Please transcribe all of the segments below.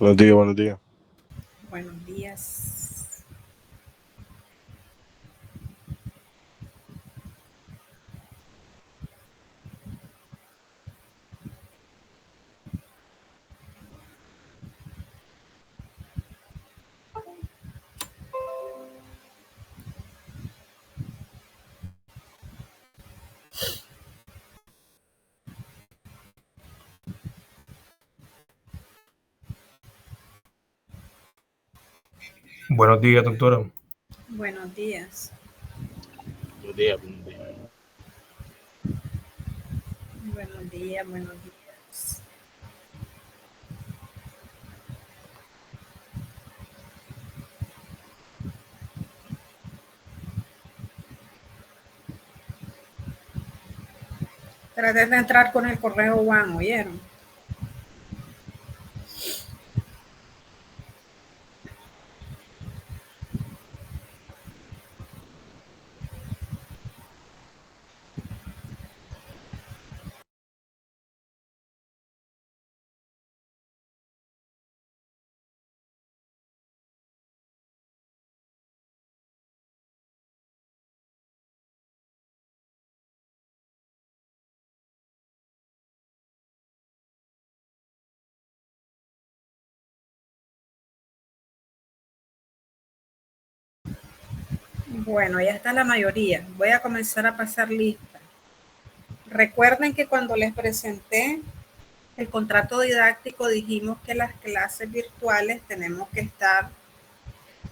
Buenos días, buenos días. Buenos días. Buenos días, doctora. Buenos días. Buenos días, buenos días. Buenos días, buenos días. Traté de entrar con el correo One, ¿oyeron? Bueno, ya está la mayoría. Voy a comenzar a pasar lista. Recuerden que cuando les presenté el contrato didáctico dijimos que las clases virtuales tenemos que estar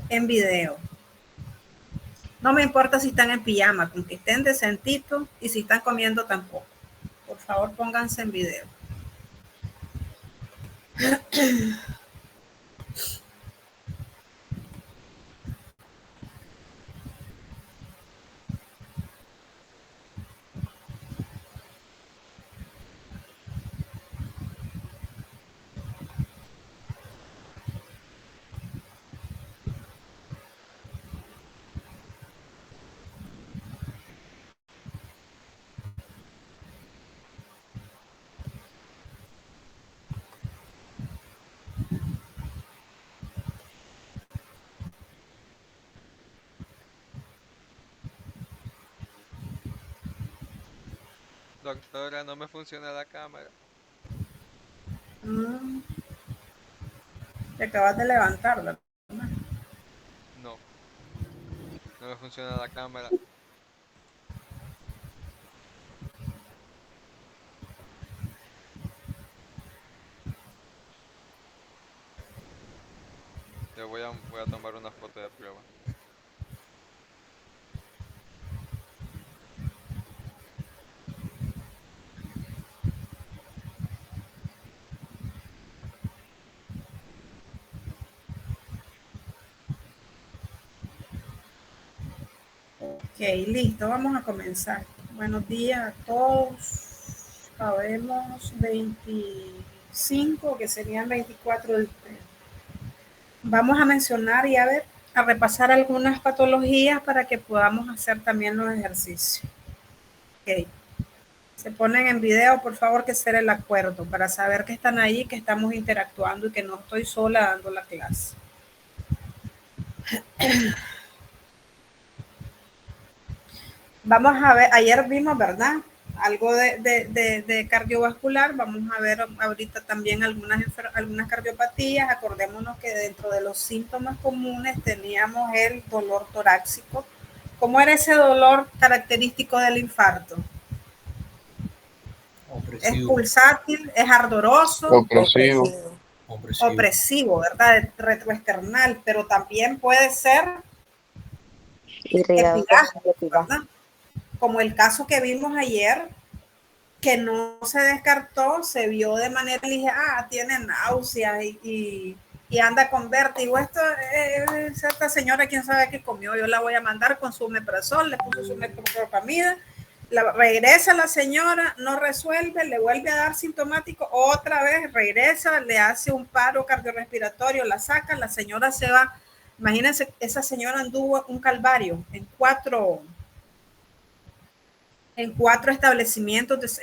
en video. No me importa si están en pijama, con que estén decentitos y si están comiendo tampoco. Por favor, pónganse en video. Doctora, no me funciona la cámara. Te acabas de levantar, ¿verdad? No, no me funciona la cámara. Voy a tomar una foto de prueba. Ok, listo, vamos a comenzar. Buenos días a todos. Sabemos 25, que serían 24 de ustedes. Vamos a mencionar y a repasar algunas patologías para que podamos hacer también los ejercicios. Ok. Se ponen en video, por favor, que sea el acuerdo para saber que están ahí, que estamos interactuando y que no estoy sola dando la clase. Vamos a ver, ayer vimos, ¿verdad? Algo de cardiovascular. Vamos a ver ahorita también algunas cardiopatías. Acordémonos que dentro de los síntomas comunes teníamos el dolor torácico. ¿Cómo era ese dolor característico del infarto? Opresivo. Es pulsátil, es ardoroso, opresivo, ¿verdad? Retroesternal, pero también puede ser epigástrico, ¿verdad? Como el caso que vimos ayer, que no se descartó, se vio de manera ligera, tiene náuseas y anda con vértigo. Esto es esta señora, quién sabe qué comió, yo la voy a mandar con su omeprazol, le puso su metoclopramida, regresa la señora, no resuelve, le vuelve a dar sintomático, otra vez regresa, le hace un paro cardiorrespiratorio, la saca, la señora se va. Imagínense, esa señora anduvo un calvario en en 4 establecimientos,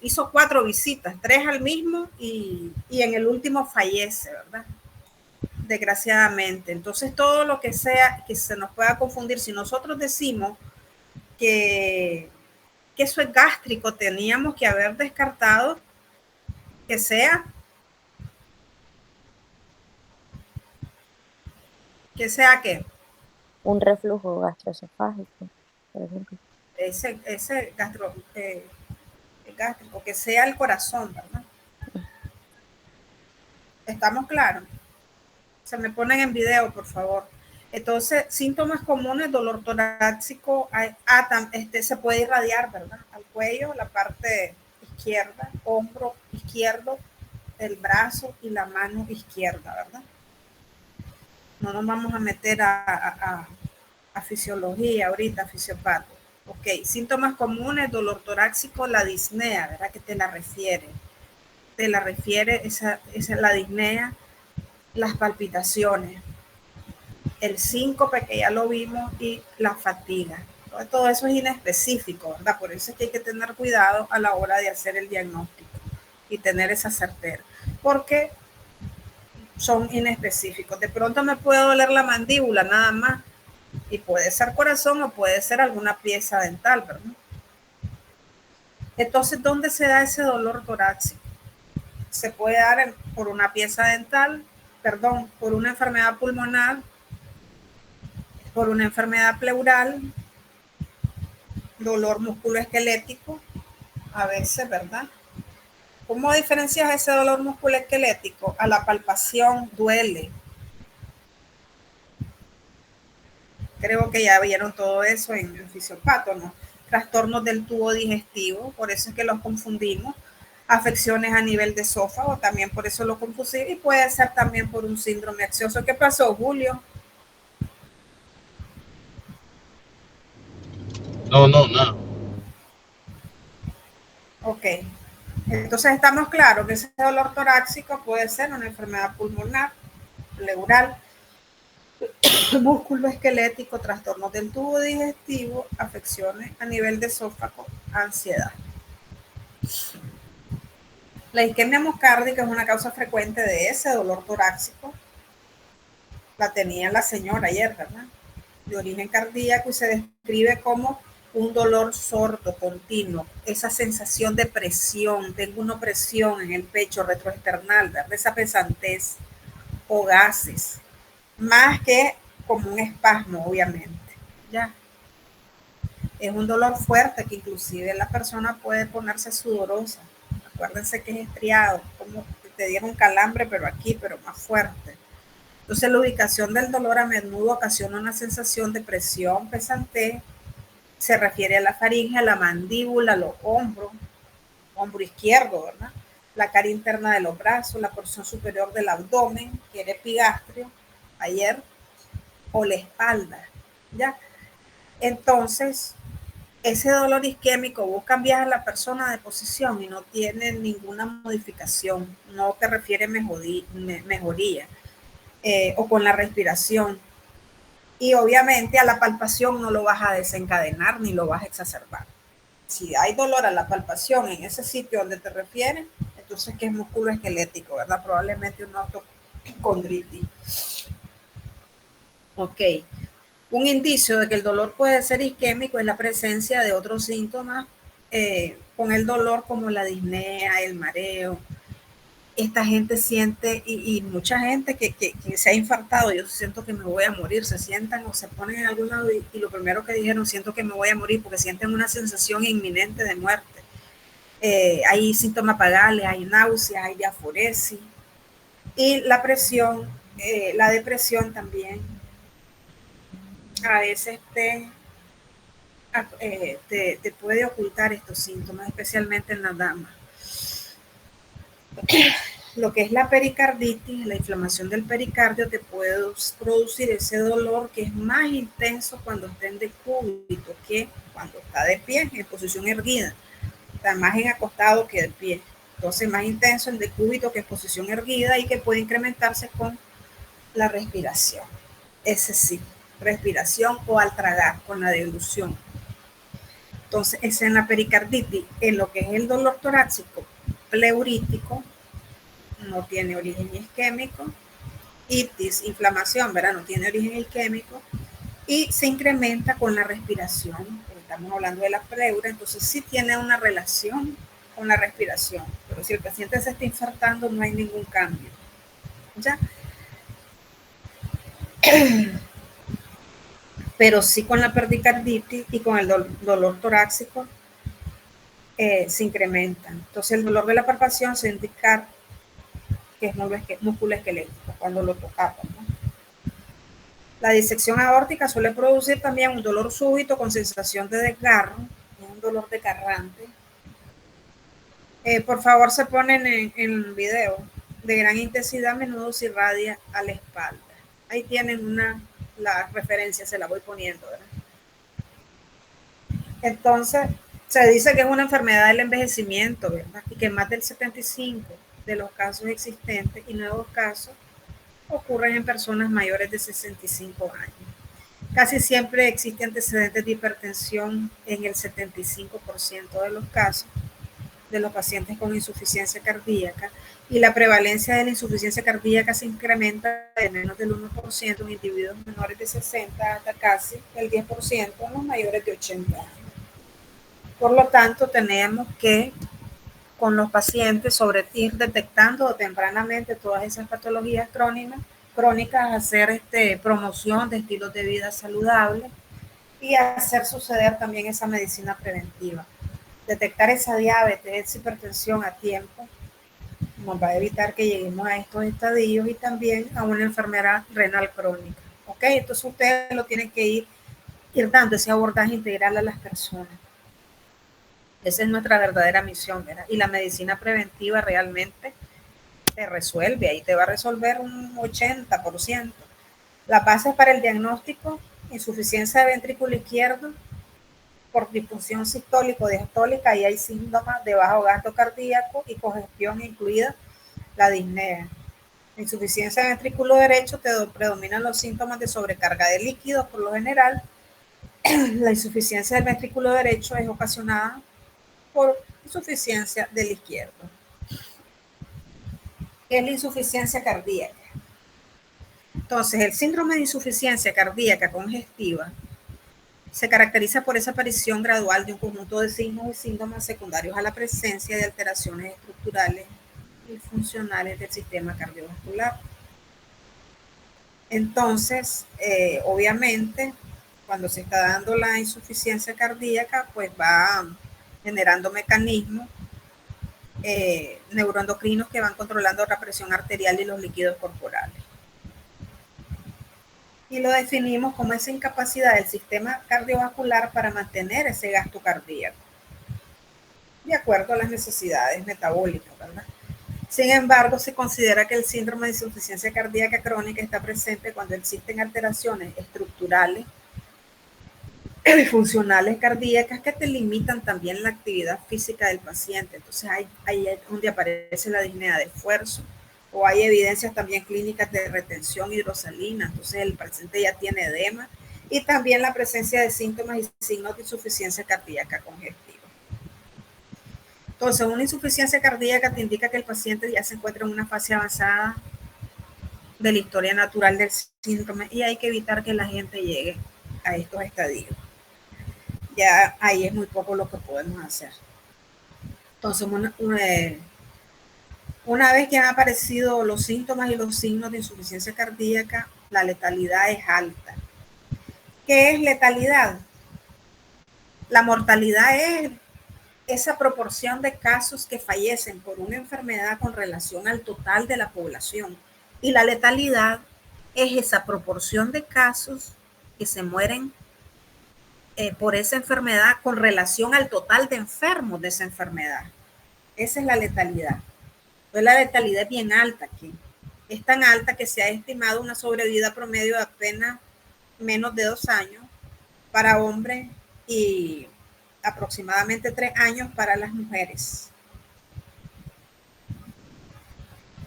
hizo 4 visitas, 3 al mismo y en el último fallece, ¿verdad? Desgraciadamente. Entonces, todo lo que sea que se nos pueda confundir, si nosotros decimos que eso es gástrico, teníamos que haber descartado que sea ¿qué? Un reflujo gastroesofágico, por ejemplo. Ese gástrico, que sea el corazón, ¿verdad? ¿Estamos claros? Se me ponen en video, por favor. Entonces, síntomas comunes, dolor torácico, se puede irradiar, ¿verdad? Al cuello, la parte izquierda, hombro izquierdo, el brazo y la mano izquierda, ¿verdad? No nos vamos a meter a fisiología ahorita, fisiopato. Ok, síntomas comunes, dolor torácico, la disnea, ¿verdad? Que te la refiere. Esa la disnea, las palpitaciones, el síncope que ya lo vimos y la fatiga. Todo eso es inespecífico, ¿verdad? Por eso es que hay que tener cuidado a la hora de hacer el diagnóstico y tener esa certeza, porque son inespecíficos. De pronto me puede doler la mandíbula nada más y puede ser corazón o puede ser alguna pieza dental, ¿verdad? Entonces, ¿dónde se da ese dolor torácico? Se puede dar por una pieza dental, por una enfermedad pulmonar, por una enfermedad pleural, dolor musculoesquelético, a veces, ¿verdad? ¿Cómo diferencias ese dolor musculoesquelético? A la palpación duele. Creo que ya vieron todo eso en el fisiopato, ¿no? Trastornos del tubo digestivo, por eso es que los confundimos. Afecciones a nivel de esófago, también por eso lo confundimos. Y puede ser también por un síndrome ansioso. ¿Qué pasó, Julio? No, nada. Ok. Entonces estamos claros que ese dolor torácico puede ser una enfermedad pulmonar, pleural, músculo esquelético, trastornos del tubo digestivo, afecciones a nivel de esófago, ansiedad. La isquemia miocardica es una causa frecuente de ese dolor torácico. La tenía la señora ayer, ¿verdad? De origen cardíaco y se describe como un dolor sordo continuo, esa sensación de presión, tengo una presión en el pecho retroesternal, ¿verdad? Esa pesantez o gases, más que como un espasmo, obviamente, ¿ya? Es un dolor fuerte que inclusive la persona puede ponerse sudorosa. Acuérdense que es estriado, como que te dieron calambre, pero aquí, pero más fuerte. Entonces, la ubicación del dolor a menudo ocasiona una sensación de presión, pesantez. Se refiere a la faringe, a la mandíbula, a los hombro izquierdo, ¿verdad? La cara interna de los brazos, la porción superior del abdomen, que era epigastrio, ayer, o la espalda, ¿ya? Entonces, ese dolor isquémico, vos cambias a la persona de posición y no tiene ninguna modificación, no te refiere mejoría, o con la respiración. Y obviamente a la palpación no lo vas a desencadenar ni lo vas a exacerbar. Si hay dolor a la palpación en ese sitio donde te refieres, entonces que es músculo esquelético, ¿verdad? Probablemente una autocondritis. Ok. Un indicio de que el dolor puede ser isquémico es la presencia de otros síntomas con el dolor como la disnea, el mareo. Esta gente siente, y mucha gente que se ha infartado, yo siento que me voy a morir, se sientan o se ponen en algún lado y lo primero que dijeron, siento que me voy a morir porque sienten una sensación inminente de muerte. Hay síntomas pagales, hay náuseas, hay diaforesis. Y la presión, la depresión también, a veces te puede ocultar estos síntomas, especialmente en las damas. Lo que es la pericarditis, la inflamación del pericardio, te puede producir ese dolor que es más intenso cuando está en decúbito que cuando está de pie, en posición erguida. Está más en acostado que de pie. Entonces, más intenso en decúbito que en posición erguida y que puede incrementarse con la respiración. Ese sí, respiración o al tragar, con la deglución. Entonces, es en la pericarditis, en lo que es el dolor torácico pleurítico, no tiene origen isquémico, itis, inflamación, ¿verdad? No tiene origen isquémico y se incrementa con la respiración. Estamos hablando de la pleura, entonces sí tiene una relación con la respiración, pero si el paciente se está infartando no hay ningún cambio. ¿Ya? Pero sí con la pericarditis y con el dolor torácico se incrementa. Entonces el dolor de la palpación se indica que es músculo esquelético cuando lo tocamos, ¿no? La disección aórtica suele producir también un dolor súbito con sensación de desgarro, un dolor desgarrante. Por favor, se ponen en el video de gran intensidad, a menudo se irradia a la espalda. Ahí tienen la referencia, se la voy poniendo, ¿verdad? Entonces, se dice que es una enfermedad del envejecimiento, ¿verdad? Y que más del 75% de los casos existentes y nuevos casos ocurren en personas mayores de 65 años. Casi siempre existe antecedentes de hipertensión en el 75% de los casos de los pacientes con insuficiencia cardíaca, y la prevalencia de la insuficiencia cardíaca se incrementa de menos del 1% en individuos menores de 60 hasta casi el 10% en los mayores de 80 años. Por lo tanto, tenemos que con los pacientes ir detectando tempranamente todas esas patologías crónicas, hacer promoción de estilos de vida saludables y hacer suceder también esa medicina preventiva. Detectar esa diabetes, esa hipertensión a tiempo nos va a evitar que lleguemos a estos estadios y también a una enfermedad renal crónica. ¿Ok? Entonces ustedes lo tienen que ir dando ese abordaje integral a las personas. Esa es nuestra verdadera misión, ¿verdad? Y la medicina preventiva realmente te resuelve, ahí te va a resolver un 80%. Las bases para el diagnóstico: insuficiencia de ventrículo izquierdo por disfunción sistólico-diastólica, y hay síntomas de bajo gasto cardíaco y congestión, incluida la disnea. La insuficiencia de ventrículo derecho predominan los síntomas de sobrecarga de líquidos por lo general. La insuficiencia del ventrículo derecho es ocasionada por insuficiencia del izquierdo. ¿Qué es la insuficiencia cardíaca? Entonces, el síndrome de insuficiencia cardíaca congestiva se caracteriza por esa aparición gradual de un conjunto de signos y síntomas secundarios a la presencia de alteraciones estructurales y funcionales del sistema cardiovascular. Entonces, obviamente, cuando se está dando la insuficiencia cardíaca, pues va generando mecanismos neuroendocrinos que van controlando la presión arterial y los líquidos corporales. Y lo definimos como esa incapacidad del sistema cardiovascular para mantener ese gasto cardíaco, de acuerdo a las necesidades metabólicas, ¿verdad? Sin embargo, se considera que el síndrome de insuficiencia cardíaca crónica está presente cuando existen alteraciones estructurales y funcionales cardíacas que te limitan también la actividad física del paciente. Entonces, ahí es donde aparece la disnea de esfuerzo, o hay evidencias también clínicas de retención hidrosalina. Entonces, el paciente ya tiene edema, y también la presencia de síntomas y signos de insuficiencia cardíaca congestiva. Entonces, una insuficiencia cardíaca te indica que el paciente ya se encuentra en una fase avanzada de la historia natural del síndrome, y hay que evitar que la gente llegue a estos estadios. Ya ahí es muy poco lo que podemos hacer. Entonces, una vez que han aparecido los síntomas y los signos de insuficiencia cardíaca, la letalidad es alta. ¿Qué es letalidad? La mortalidad es esa proporción de casos que fallecen por una enfermedad con relación al total de la población. Y la letalidad es esa proporción de casos que se mueren por esa enfermedad con relación al total de enfermos de esa enfermedad. Esa es la letalidad. Entonces, la letalidad es bien alta aquí. Es tan alta que se ha estimado una sobrevida promedio de apenas menos de 2 años para hombres y aproximadamente 3 años para las mujeres.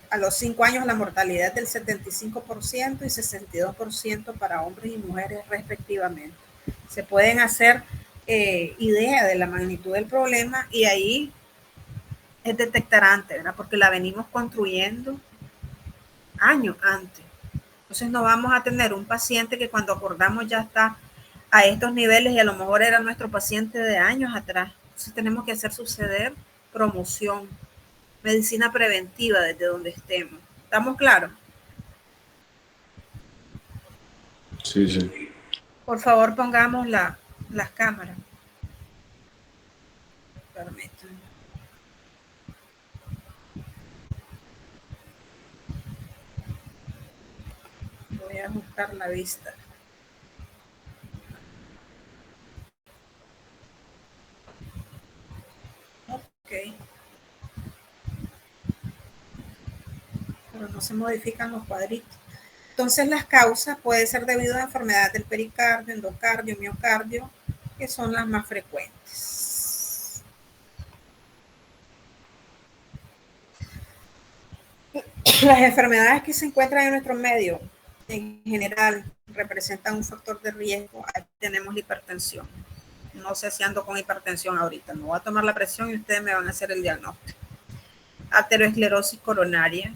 A los 5 años la mortalidad es del 75% y 62% para hombres y mujeres respectivamente. Se pueden hacer idea de la magnitud del problema, y ahí es detectar antes, ¿verdad? Porque la venimos construyendo años antes. Entonces no vamos a tener un paciente que cuando acordamos ya está a estos niveles y a lo mejor era nuestro paciente de años atrás. Entonces tenemos que hacer suceder promoción, medicina preventiva desde donde estemos. ¿Estamos claros? Sí, sí. Por favor, pongamos las cámaras. Permítanme. Voy a ajustar la vista. Ok. Pero no se modifican los cuadritos. Entonces, las causas pueden ser debido a enfermedades del pericardio, endocardio, miocardio, que son las más frecuentes. Las enfermedades que se encuentran en nuestro medio, en general, representan un factor de riesgo. Aquí tenemos la hipertensión. No sé si ando con hipertensión ahorita. Me voy a tomar la presión y ustedes me van a hacer el diagnóstico. Aterosclerosis coronaria,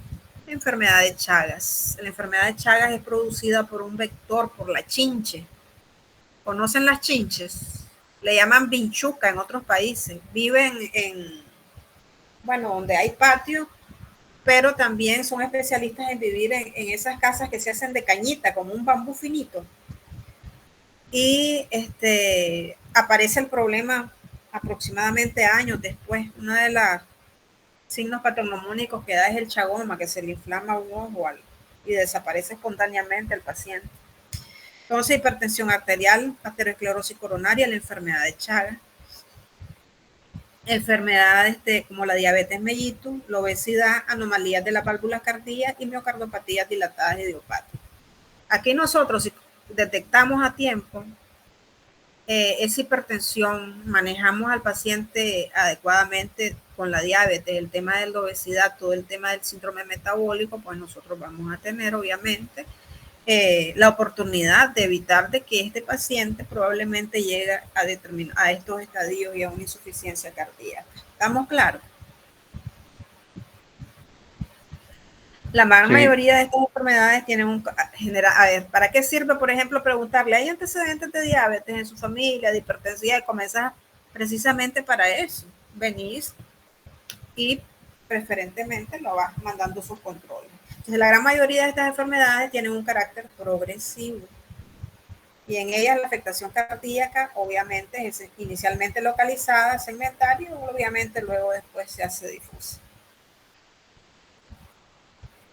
enfermedad de Chagas. La enfermedad de Chagas es producida por un vector, por la chinche. ¿Conocen las chinches? Le llaman vinchuca en otros países. Viven bueno, donde hay patio, pero también son especialistas en vivir en esas casas que se hacen de cañita, como un bambú finito. Y aparece el problema aproximadamente años después. Uno de los signos patognomónicos que da es el chagoma, que se le inflama un ojo y desaparece espontáneamente el paciente. Entonces, hipertensión arterial, aterosclerosis coronaria, la enfermedad de Chagas, enfermedades como la diabetes mellitus, la obesidad, anomalías de las válvulas cardíacas y miocardopatías dilatadas idiopáticas. Aquí nosotros, si detectamos a tiempo esa hipertensión, manejamos al paciente adecuadamente con la diabetes, el tema de la obesidad, todo el tema del síndrome metabólico, pues nosotros vamos a tener obviamente la oportunidad de evitar de que este paciente probablemente llegue a estos estadios y a una insuficiencia cardíaca. ¿Estamos claros? La gran mayoría de estas enfermedades tienen a ver, ¿para qué sirve, por ejemplo, preguntarle, ¿hay antecedentes de diabetes en su familia, de hipertensión? Y comenzar precisamente para eso. Venís y preferentemente lo vas mandando sus controles. Entonces, la gran mayoría de estas enfermedades tienen un carácter progresivo. Y en ellas la afectación cardíaca obviamente es inicialmente localizada, segmentaria, y obviamente luego después se hace difusa.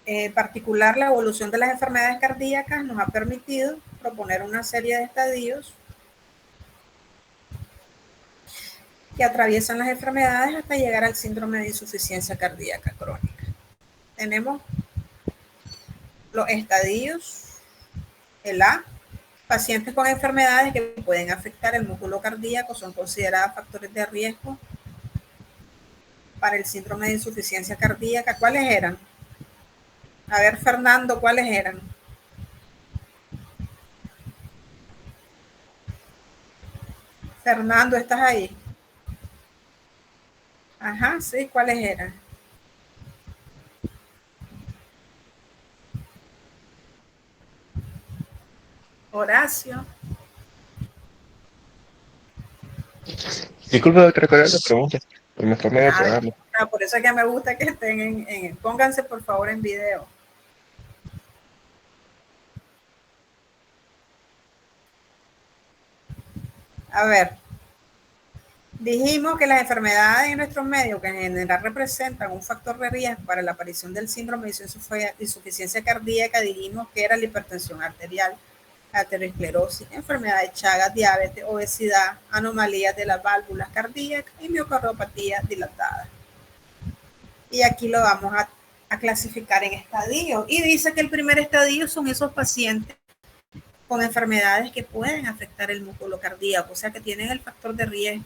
En particular, la evolución de las enfermedades cardíacas nos ha permitido proponer una serie de estadios que atraviesan las enfermedades hasta llegar al síndrome de insuficiencia cardíaca crónica. Tenemos los estadios, el A, pacientes con enfermedades que pueden afectar el músculo cardíaco son consideradas factores de riesgo para el síndrome de insuficiencia cardíaca. ¿Cuáles eran? A ver, Fernando, ¿cuáles eran? Fernando, ¿estás ahí? Ajá, sí, ¿cuáles eran? Horacio. Disculpe, doctora, ¿cuál es la pregunta? Por mi forma de programa. Por eso es que me gusta que estén pónganse por favor en video. A ver, dijimos que las enfermedades en nuestros medios que en general representan un factor de riesgo para la aparición del síndrome de insuficiencia cardíaca, dijimos que era la hipertensión arterial, aterosclerosis, enfermedad de Chagas, diabetes, obesidad, anomalías de las válvulas cardíacas y miocardopatía dilatada. Y aquí lo vamos a clasificar en estadios. Y dice que el primer estadio son esos pacientes con enfermedades que pueden afectar el músculo cardíaco, o sea que tienen el factor de riesgo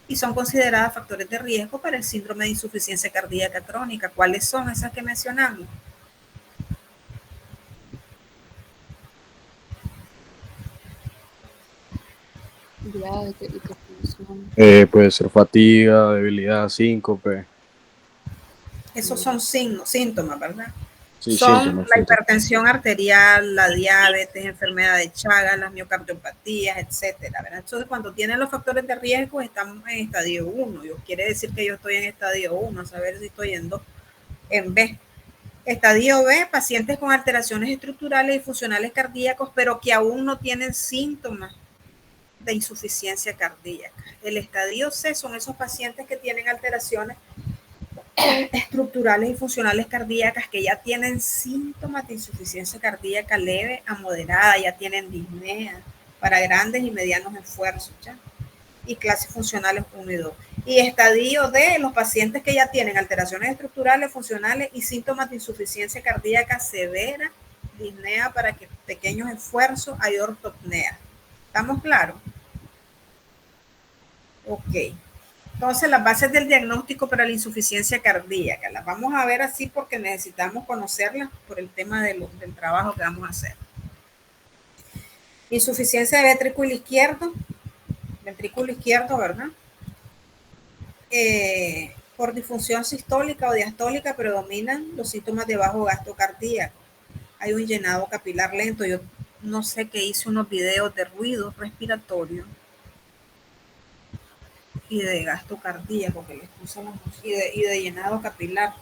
y son consideradas factores de riesgo para el síndrome de insuficiencia cardíaca crónica. ¿Cuáles son esas que mencionamos? Diabetes, Puede ser fatiga, debilidad, síncope. Esos son signos, síntomas, ¿verdad? Sí, Son síntomas, la síntomas. hipertensión arterial, la diabetes, enfermedad de Chagas, las miocardiopatías, etcétera, ¿verdad? Entonces, cuando tienen los factores de riesgo, estamos en estadio 1. Quiere decir que yo estoy en estadio 1, a saber si estoy en 2, en B. Estadio B, pacientes con alteraciones estructurales y funcionales cardíacos, pero que aún no tienen síntomas de insuficiencia cardíaca. El estadio C son esos pacientes que tienen alteraciones estructurales y funcionales cardíacas, que ya tienen síntomas de insuficiencia cardíaca leve a moderada, ya tienen disnea para grandes y medianos esfuerzos, ¿ya? Y clases funcionales 1 y 2. Y estadio D, los pacientes que ya tienen alteraciones estructurales, funcionales y síntomas de insuficiencia cardíaca severa, disnea para pequeños esfuerzos, hay ortopnea. ¿Estamos claros? Ok. Entonces, las bases del diagnóstico para la insuficiencia cardíaca, las vamos a ver así porque necesitamos conocerlas por el tema del trabajo que vamos a hacer. Insuficiencia de ventrículo izquierdo, ¿verdad? Por disfunción sistólica o diastólica predominan los síntomas de bajo gasto cardíaco. Hay un llenado capilar lento. Yo no sé qué hice unos videos de ruido respiratorio y de gasto cardíaco que les puse y de llenado capilar.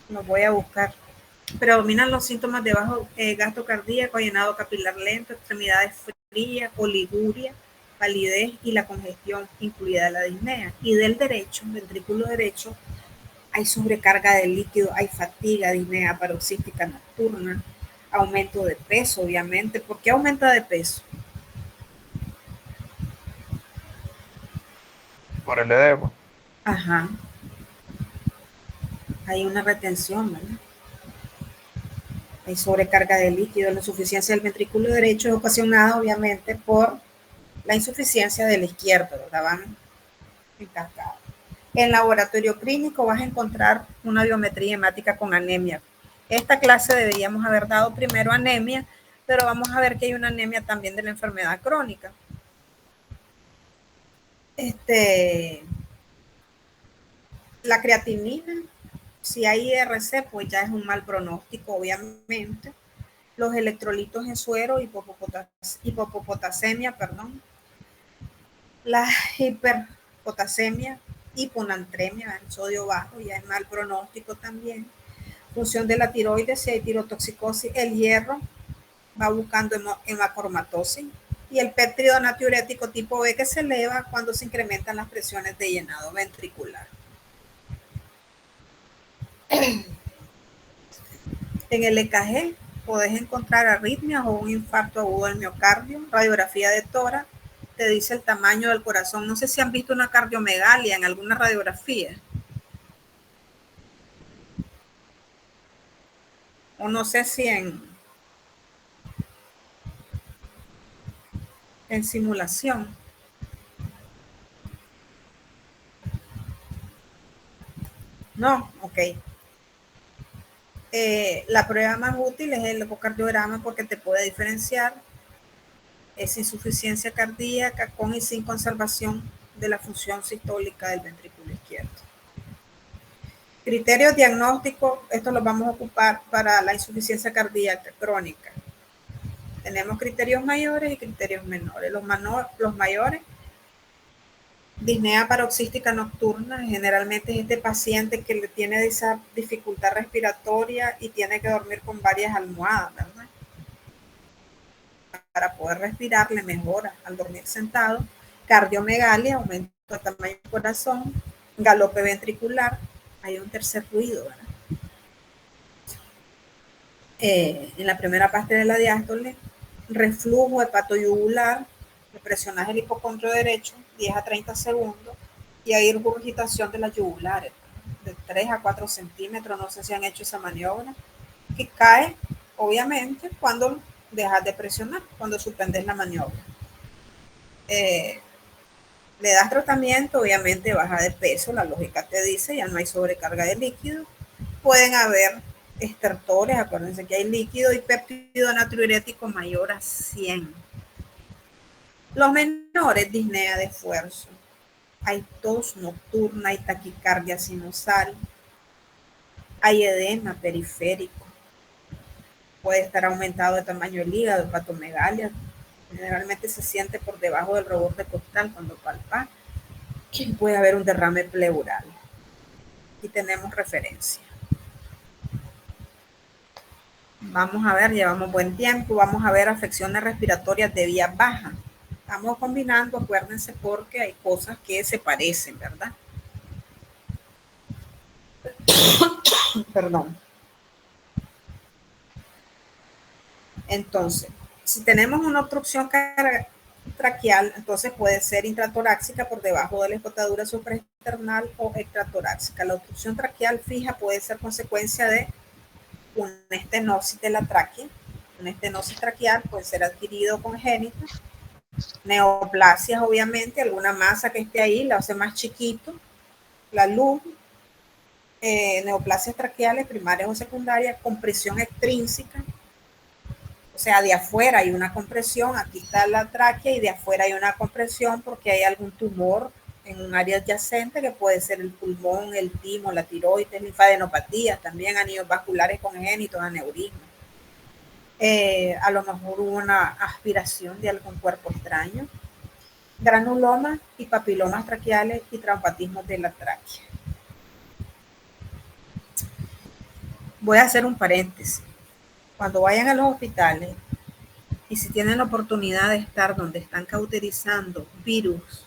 Los voy a buscar. Predominan los síntomas de bajo gasto cardíaco, llenado capilar lento, extremidades frías, oliguria, palidez y la congestión, incluida la disnea. Y del derecho, ventrículo derecho, hay sobrecarga de líquido, hay fatiga, disnea paroxística nocturna, aumento de peso, obviamente. ¿Por qué aumenta de peso? Por el edema. Ajá. Hay una retención, ¿verdad? Hay sobrecarga de líquido. La insuficiencia del ventrículo derecho es ocasionada, obviamente, por la insuficiencia del izquierdo, ¿verdad? Van en cascada. En laboratorio clínico vas a encontrar una biometría hemática con anemia. Esta clase deberíamos haber dado primero anemia, pero vamos a ver que hay una anemia también de la enfermedad crónica. La creatinina, si hay IRC, pues ya es un mal pronóstico, obviamente. Los electrolitos en suero, hipopotasemia, la hiperpotasemia, hiponantremia, el sodio bajo, ya es mal pronóstico también. Función de la tiroides, si hay tirotoxicosis, el hierro va buscando hemacromatosis, y el péptido natriurético tipo B, que se eleva cuando se incrementan las presiones de llenado ventricular. En el EKG podés encontrar arritmias o un infarto agudo del miocardio. Radiografía de tórax te dice el tamaño del corazón. No sé si han visto una cardiomegalia en alguna radiografía. O no sé si en simulación. No, ok. La prueba más útil es el ecocardiograma porque te puede diferenciar esa insuficiencia cardíaca con y sin conservación de la función sistólica del ventrículo izquierdo. Criterios diagnósticos, estos los vamos a ocupar para la insuficiencia cardíaca crónica. Tenemos criterios mayores y criterios menores. Los mayores, disnea paroxística nocturna, generalmente es este paciente que le tiene esa dificultad respiratoria y tiene que dormir con varias almohadas, ¿verdad? Para poder respirar le mejora al dormir sentado. Cardiomegalia, aumento del tamaño del corazón, galope ventricular, hay un tercer ruido, ¿verdad? En la primera parte de la diástole, reflujo hepatoyugular, le presionas el hipocondrio derecho 10 a 30 segundos y hay regurgitación de las yugulares de 3 a 4 centímetros. No sé si han hecho esa maniobra, que cae obviamente cuando dejas de presionar, cuando suspendes la maniobra. Le das tratamiento, obviamente baja de peso, la lógica te dice, ya no hay sobrecarga de líquido. Pueden haber estertores, acuérdense que hay líquido, y péptido natriurético mayor a 100. Los menores, disnea de esfuerzo. Hay tos nocturna, hay taquicardia sinusal, hay edema periférico. Puede estar aumentado de tamaño el hígado, hepatomegalia. Generalmente se siente por debajo del reborde costal cuando palpa. Puede haber un derrame pleural. Aquí tenemos referencia. Vamos a ver, llevamos buen tiempo. Vamos a ver afecciones respiratorias de vía baja. Estamos combinando, acuérdense, porque hay cosas que se parecen, ¿verdad? Perdón. Entonces, si tenemos una obstrucción traqueal, entonces puede ser intratorácica por debajo de la escotadura supraesternal o extratorácica. La obstrucción traqueal fija puede ser consecuencia de una estenosis de la tráquea. Una estenosis traqueal puede ser adquirido congénita. Neoplasias, obviamente, alguna masa que esté ahí la hace más chiquito. La luz, neoplasias traqueales primarias o secundarias, compresión extrínseca. O sea, de afuera hay una compresión, aquí está la tráquea y de afuera hay una compresión porque hay algún tumor en un área adyacente que puede ser el pulmón, el timo, la tiroides, linfadenopatías, también anillos vasculares congénitos, aneurismas. A lo mejor hubo una aspiración de algún cuerpo extraño, granulomas y papilomas traqueales y traumatismos de la tráquea. Voy a hacer un paréntesis. Cuando vayan a los hospitales y si tienen la oportunidad de estar donde están cauterizando virus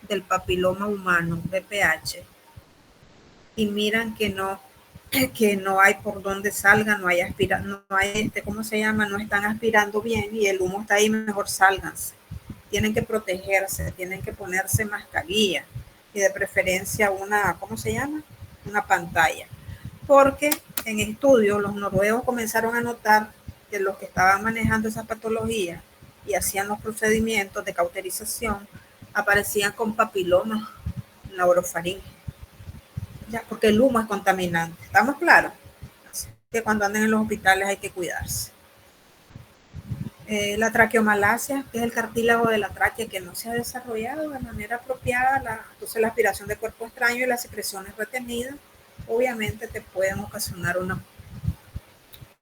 del papiloma humano, VPH, y miran que no hay por donde salgan, no hay ¿cómo se llama? No están aspirando bien y el humo está ahí, mejor sálganse. Tienen que protegerse, tienen que ponerse mascarilla y de preferencia ¿cómo se llama? Una pantalla. Porque en estudios los noruegos comenzaron a notar que los que estaban manejando esas patologías y hacían los procedimientos de cauterización aparecían con papilomas en la orofaringe. Ya, porque el humo es contaminante. ¿Estamos claros? Así que cuando anden en los hospitales hay que cuidarse. La traqueomalacia, que es el cartílago de la tráquea que no se ha desarrollado de manera apropiada, entonces la aspiración de cuerpo extraño y las secreciones retenidas obviamente te pueden ocasionar una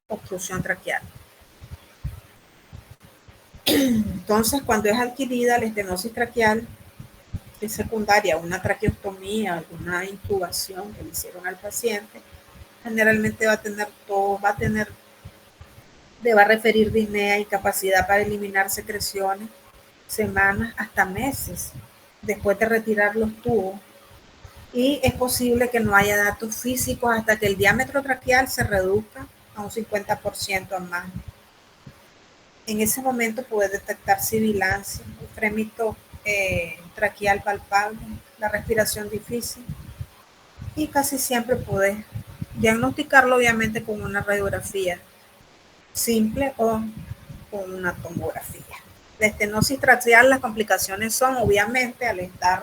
obstrucción traqueal. Entonces, cuando es adquirida la estenosis traqueal, es secundaria, una traqueostomía, alguna intubación que le hicieron al paciente, generalmente va a referir disnea, incapacidad para eliminar secreciones, semanas hasta meses después de retirar los tubos. Y es posible que no haya datos físicos hasta que el diámetro traqueal se reduzca a un 50% a más. En ese momento puede detectar sibilancia, un frémito traqueal palpable, la respiración difícil y casi siempre puede diagnosticarlo obviamente con una radiografía simple o con una tomografía. La estenosis traqueal, las complicaciones son obviamente al estar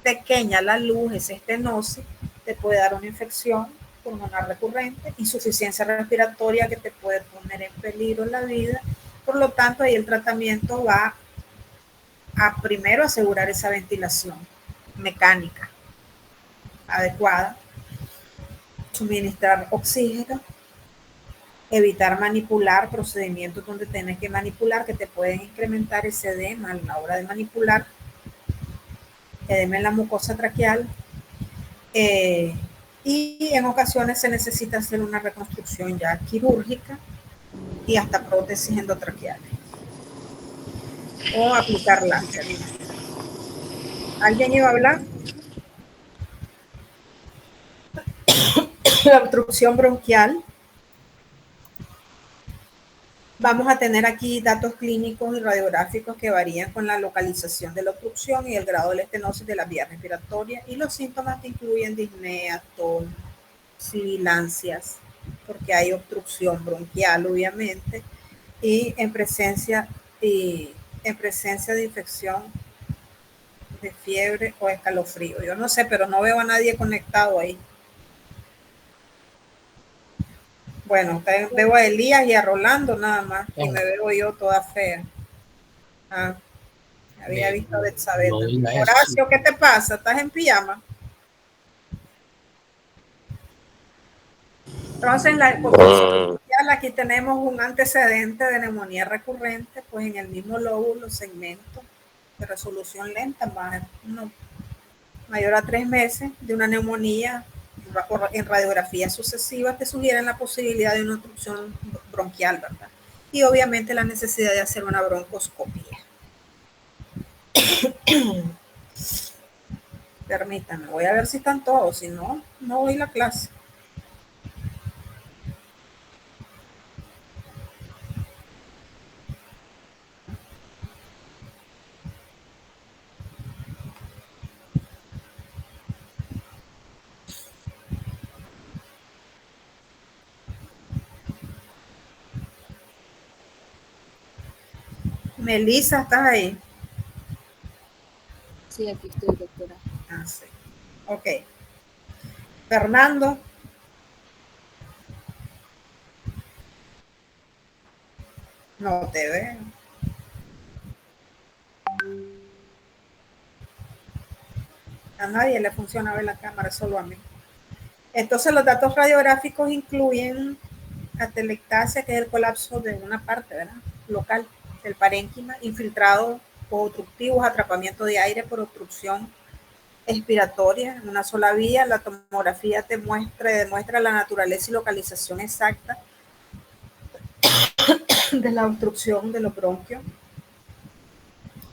pequeña la luz, esa estenosis, te puede dar una infección pulmonar recurrente, insuficiencia respiratoria que te puede poner en peligro la vida. Por lo tanto, ahí el tratamiento va a primero asegurar esa ventilación mecánica adecuada, suministrar oxígeno, evitar manipular, procedimientos donde tienes que manipular que te pueden incrementar ese edema a la hora de manipular, edema en la mucosa traqueal, y en ocasiones se necesita hacer una reconstrucción ya quirúrgica y hasta prótesis endotraqueales o aplicar láser. ¿Alguien iba a hablar? La obstrucción bronquial. Vamos a tener aquí datos clínicos y radiográficos que varían con la localización de la obstrucción y el grado de la estenosis de las vías respiratorias, y los síntomas que incluyen disnea, tos, sibilancias, porque hay obstrucción bronquial obviamente, y en presencia de infección, de fiebre o escalofrío. Yo no sé, pero no veo a nadie conectado ahí. Bueno, veo a Elías y a Rolando nada más, y me veo yo toda fea. Había visto a Betsabé. No diga eso. Horacio, ¿qué te pasa? ¿Estás en pijama? Entonces, la hipotensión arterial, aquí tenemos un antecedente de neumonía recurrente, pues en el mismo lóbulo, segmento de resolución lenta, mayor a 3 meses, de una neumonía en radiografías sucesivas que sugieren la posibilidad de una obstrucción bronquial, ¿verdad? Y obviamente la necesidad de hacer una broncoscopia. Permítanme, voy a ver si están todos, si no, no voy a la clase. Melissa, ¿estás ahí? Sí, aquí estoy, doctora. Ah, sí. Ok. Fernando. No te veo. A nadie le funciona ver la cámara, solo a mí. Entonces los datos radiográficos incluyen atelectasia, que es el colapso de una parte, ¿verdad?, local del parénquima, infiltrados o obstructivos, atrapamiento de aire por obstrucción expiratoria en una sola vía. La tomografía demuestra la naturaleza y localización exacta de la obstrucción de los bronquios.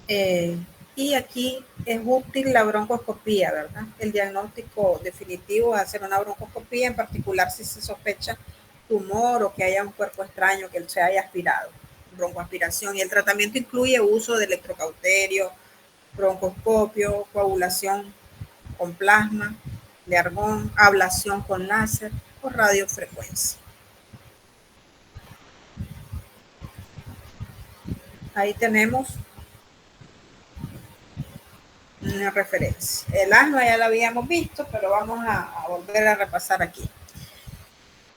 Y aquí es útil la broncoscopía, ¿verdad? El diagnóstico definitivo es hacer una broncoscopía, en particular si se sospecha tumor o que haya un cuerpo extraño que se haya aspirado, broncoaspiración. Y el tratamiento incluye uso de electrocauterio, broncoscopio, coagulación con plasma de argón, ablación con láser o radiofrecuencia. Ahí tenemos una referencia. El asma ya la habíamos visto, pero vamos a volver a repasar aquí.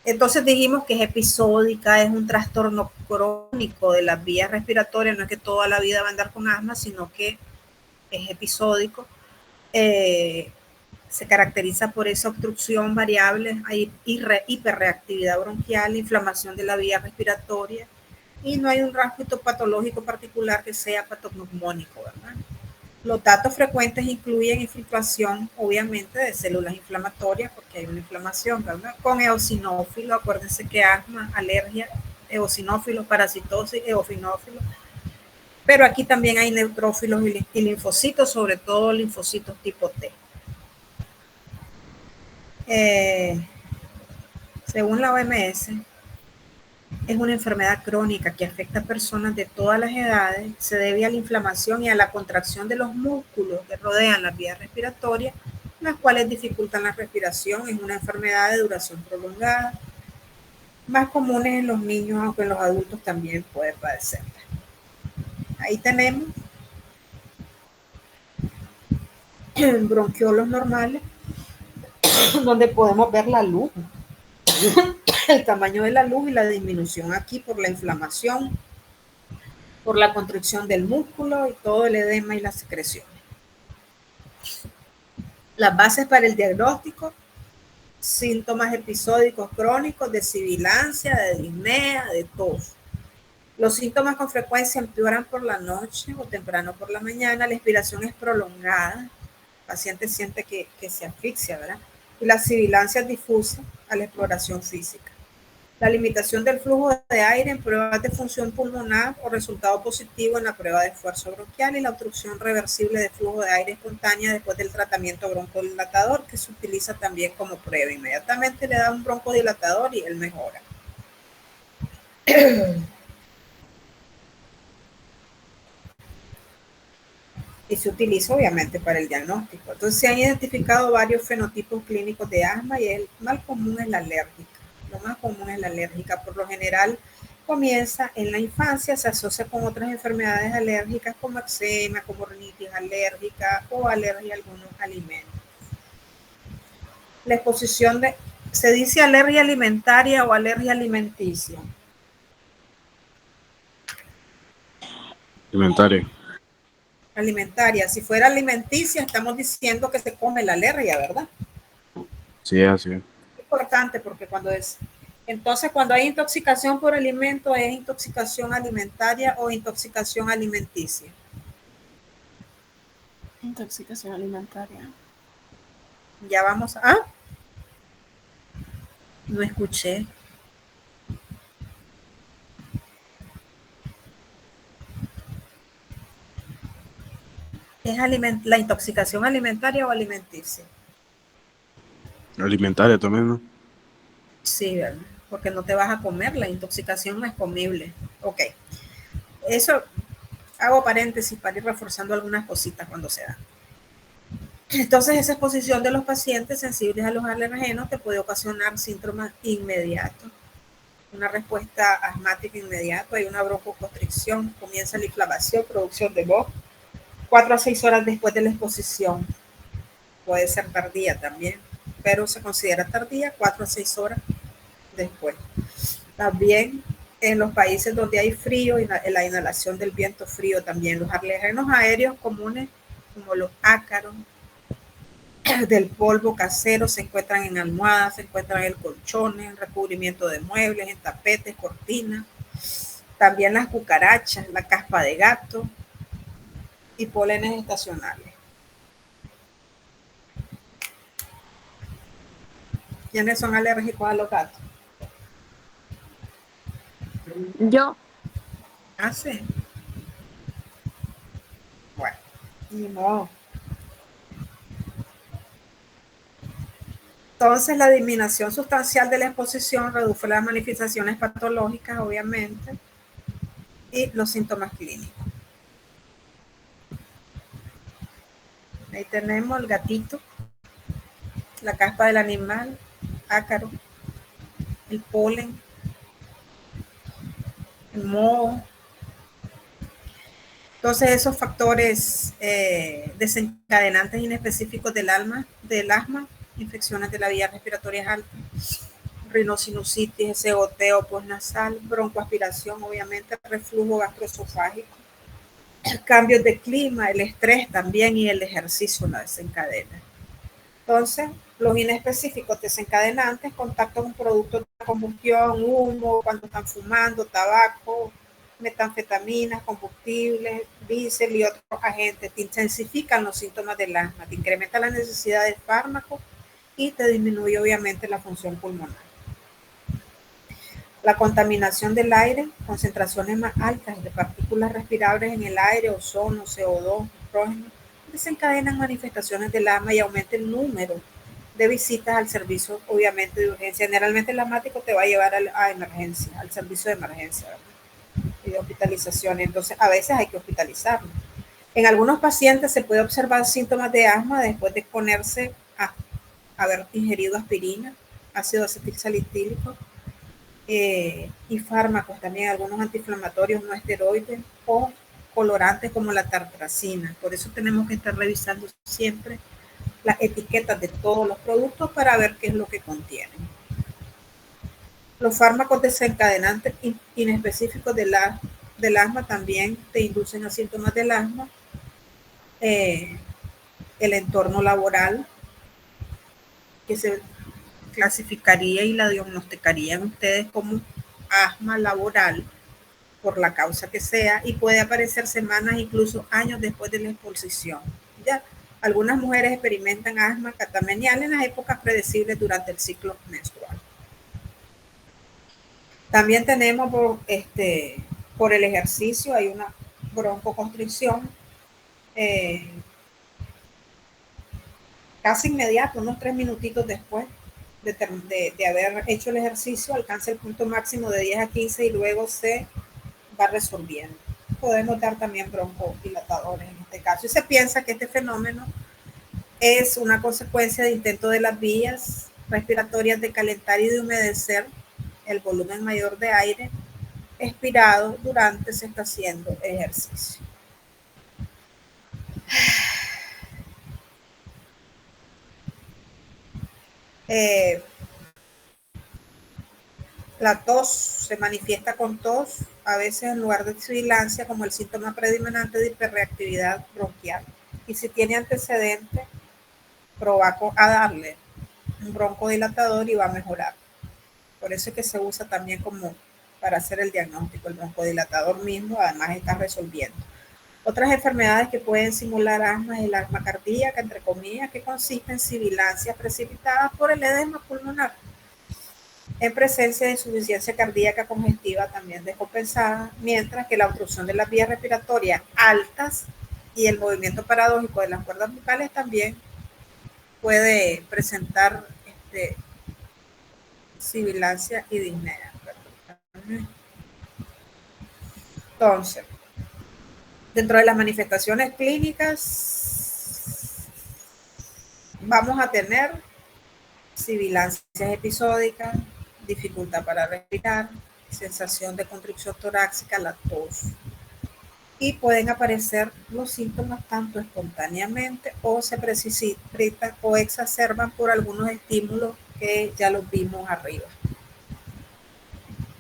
Entonces dijimos que es episódica, es un trastorno crónico de las vías respiratorias, no es que toda la vida va a andar con asma, sino que es episódico. Se caracteriza por esa obstrucción variable, hay hiperreactividad bronquial, inflamación de la vía respiratoria, y no hay un rasgo patológico particular que sea patognomónico, ¿verdad? Los datos frecuentes incluyen infiltración, obviamente, de células inflamatorias, porque hay una inflamación, ¿verdad?, con eosinófilo. Acuérdense que asma, alergia, eosinófilo, parasitosis, eosinófilo. Pero aquí también hay neutrófilos y linfocitos, sobre todo linfocitos tipo T. Según la OMS, es una enfermedad crónica que afecta a personas de todas las edades, se debe a la inflamación y a la contracción de los músculos que rodean las vías respiratorias, las cuales dificultan la respiración. Es una enfermedad de duración prolongada, más comunes en los niños, aunque en los adultos también puede padecerla. Ahí tenemos bronquiolos normales, donde podemos ver la luz, el tamaño de la luz y la disminución aquí por la inflamación, por la contracción del músculo y todo el edema y la secreción. Las bases para el diagnóstico: síntomas episódicos crónicos de sibilancia, de disnea, de tos. Los síntomas con frecuencia empeoran por la noche o temprano por la mañana. La expiración es prolongada. El paciente siente que se asfixia, ¿verdad? Y la sibilancia es difusa a la exploración física. La limitación del flujo de aire en pruebas de función pulmonar o resultado positivo en la prueba de esfuerzo bronquial, y la obstrucción reversible de flujo de aire espontánea después del tratamiento broncodilatador, que se utiliza también como prueba. Inmediatamente le da un broncodilatador y él mejora. Y se utiliza obviamente para el diagnóstico. Entonces se han identificado varios fenotipos clínicos de asma, y el más común es la alérgica. Lo más común es la alérgica. Por lo general comienza en la infancia, se asocia con otras enfermedades alérgicas como eczema, como rinitis alérgica o alergia a algunos alimentos. La exposición se dice alergia alimentaria o alergia alimenticia. Alimentaria. Alimentaria. Si fuera alimenticia, estamos diciendo que se come la alergia, ¿verdad? Sí, así es. Importante porque entonces cuando hay intoxicación por alimento, ¿es intoxicación alimentaria o intoxicación alimenticia? Intoxicación alimentaria. Ya vamos a... No escuché. ¿Es la intoxicación alimentaria o alimenticia? Alimentaria también, ¿no? Sí, ¿verdad? Porque no te vas a comer, la intoxicación no es comible. Ok. Eso, hago paréntesis para ir reforzando algunas cositas cuando se da. Entonces, esa exposición de los pacientes sensibles a los alergenos te puede ocasionar síntomas inmediatos. Una respuesta asmática inmediata, hay una broncoconstricción, comienza la inflamación, producción de voz, 4 a 6 horas después de la exposición. Puede ser tardía también, pero se considera tardía 4 a 6 horas después. También en los países donde hay frío y la inhalación del viento frío también. Los alergenos aéreos comunes como los ácaros del polvo casero se encuentran en almohadas, se encuentran en colchones, en recubrimiento de muebles, en tapetes, cortinas. También las cucarachas, la caspa de gato y pólenes estacionales. ¿Quiénes son alérgicos a los gatos? Yo, Ah, sí. Bueno, ni modo. Entonces, la disminución sustancial de la exposición reduce las manifestaciones patológicas, obviamente, y los síntomas clínicos. Ahí tenemos el gatito, la caspa del animal, ácaro, el polen, el moho. Entonces, esos factores desencadenantes inespecíficos del asma, infecciones de la vía respiratoria alta, rinosinusitis, ese goteo postnasal, broncoaspiración, obviamente, reflujo gastroesofágico, cambios de clima, el estrés también y el ejercicio la desencadena. Entonces, los inespecíficos desencadenantes, contacto con productos de combustión, humo, cuando están fumando, tabaco, metanfetaminas, combustibles, diésel y otros agentes, te intensifican los síntomas del asma, te incrementa la necesidad de fármacos y te disminuye obviamente la función pulmonar. La contaminación del aire, concentraciones más altas de partículas respirables en el aire, ozono, CO2, nitrógeno, desencadenan manifestaciones del asma y aumenta el número de visitas al servicio, obviamente, de urgencia. Generalmente el asmático te va a llevar a emergencia, al servicio de emergencia, ¿verdad? Y de hospitalización. Entonces, a veces hay que hospitalizarlo. En algunos pacientes se puede observar síntomas de asma después de exponerse a haber ingerido aspirina, ácido acetilsalicílico, y fármacos también, algunos antiinflamatorios no esteroides o colorantes como la tartrazina. Por eso tenemos que estar revisando siempre las etiquetas de todos los productos para ver qué es lo que contienen. Los fármacos desencadenantes inespecíficos del asma también te inducen a síntomas del asma. El entorno laboral, que se clasificaría y la diagnosticarían ustedes como asma laboral por la causa que sea y puede aparecer semanas, incluso años después de la exposición. Ya, algunas mujeres experimentan asma catamenial en las épocas predecibles durante el ciclo menstrual. También tenemos por el ejercicio, hay una broncoconstricción casi inmediato, unos 3 minutitos después de haber hecho el ejercicio, alcanza el punto máximo de 10 a 15 y luego se va resolviendo. Podemos dar también broncodilatadores en este caso. Y se piensa que este fenómeno es una consecuencia de intento de las vías respiratorias de calentar y de humedecer el volumen mayor de aire expirado durante se está haciendo ejercicio. La tos se manifiesta con tos, a veces en lugar de sibilancia, como el síntoma predominante de hiperreactividad bronquial. Y si tiene antecedentes, proba a darle un broncodilatador y va a mejorar. Por eso es que se usa también como para hacer el diagnóstico. El broncodilatador mismo además está resolviendo. Otras enfermedades que pueden simular asma es el asma cardíaca, entre comillas, que consiste en sibilancias precipitadas por el edema pulmonar, en presencia de insuficiencia cardíaca congestiva también descompensada, mientras que la obstrucción de las vías respiratorias altas y el movimiento paradójico de las cuerdas vocales también puede presentar sibilancia y disnea. Entonces, dentro de las manifestaciones clínicas vamos a tener sibilancias episódicas, dificultad para respirar, sensación de constricción torácica, la tos. Y pueden aparecer los síntomas tanto espontáneamente o se precipitan o exacerban por algunos estímulos que ya los vimos arriba.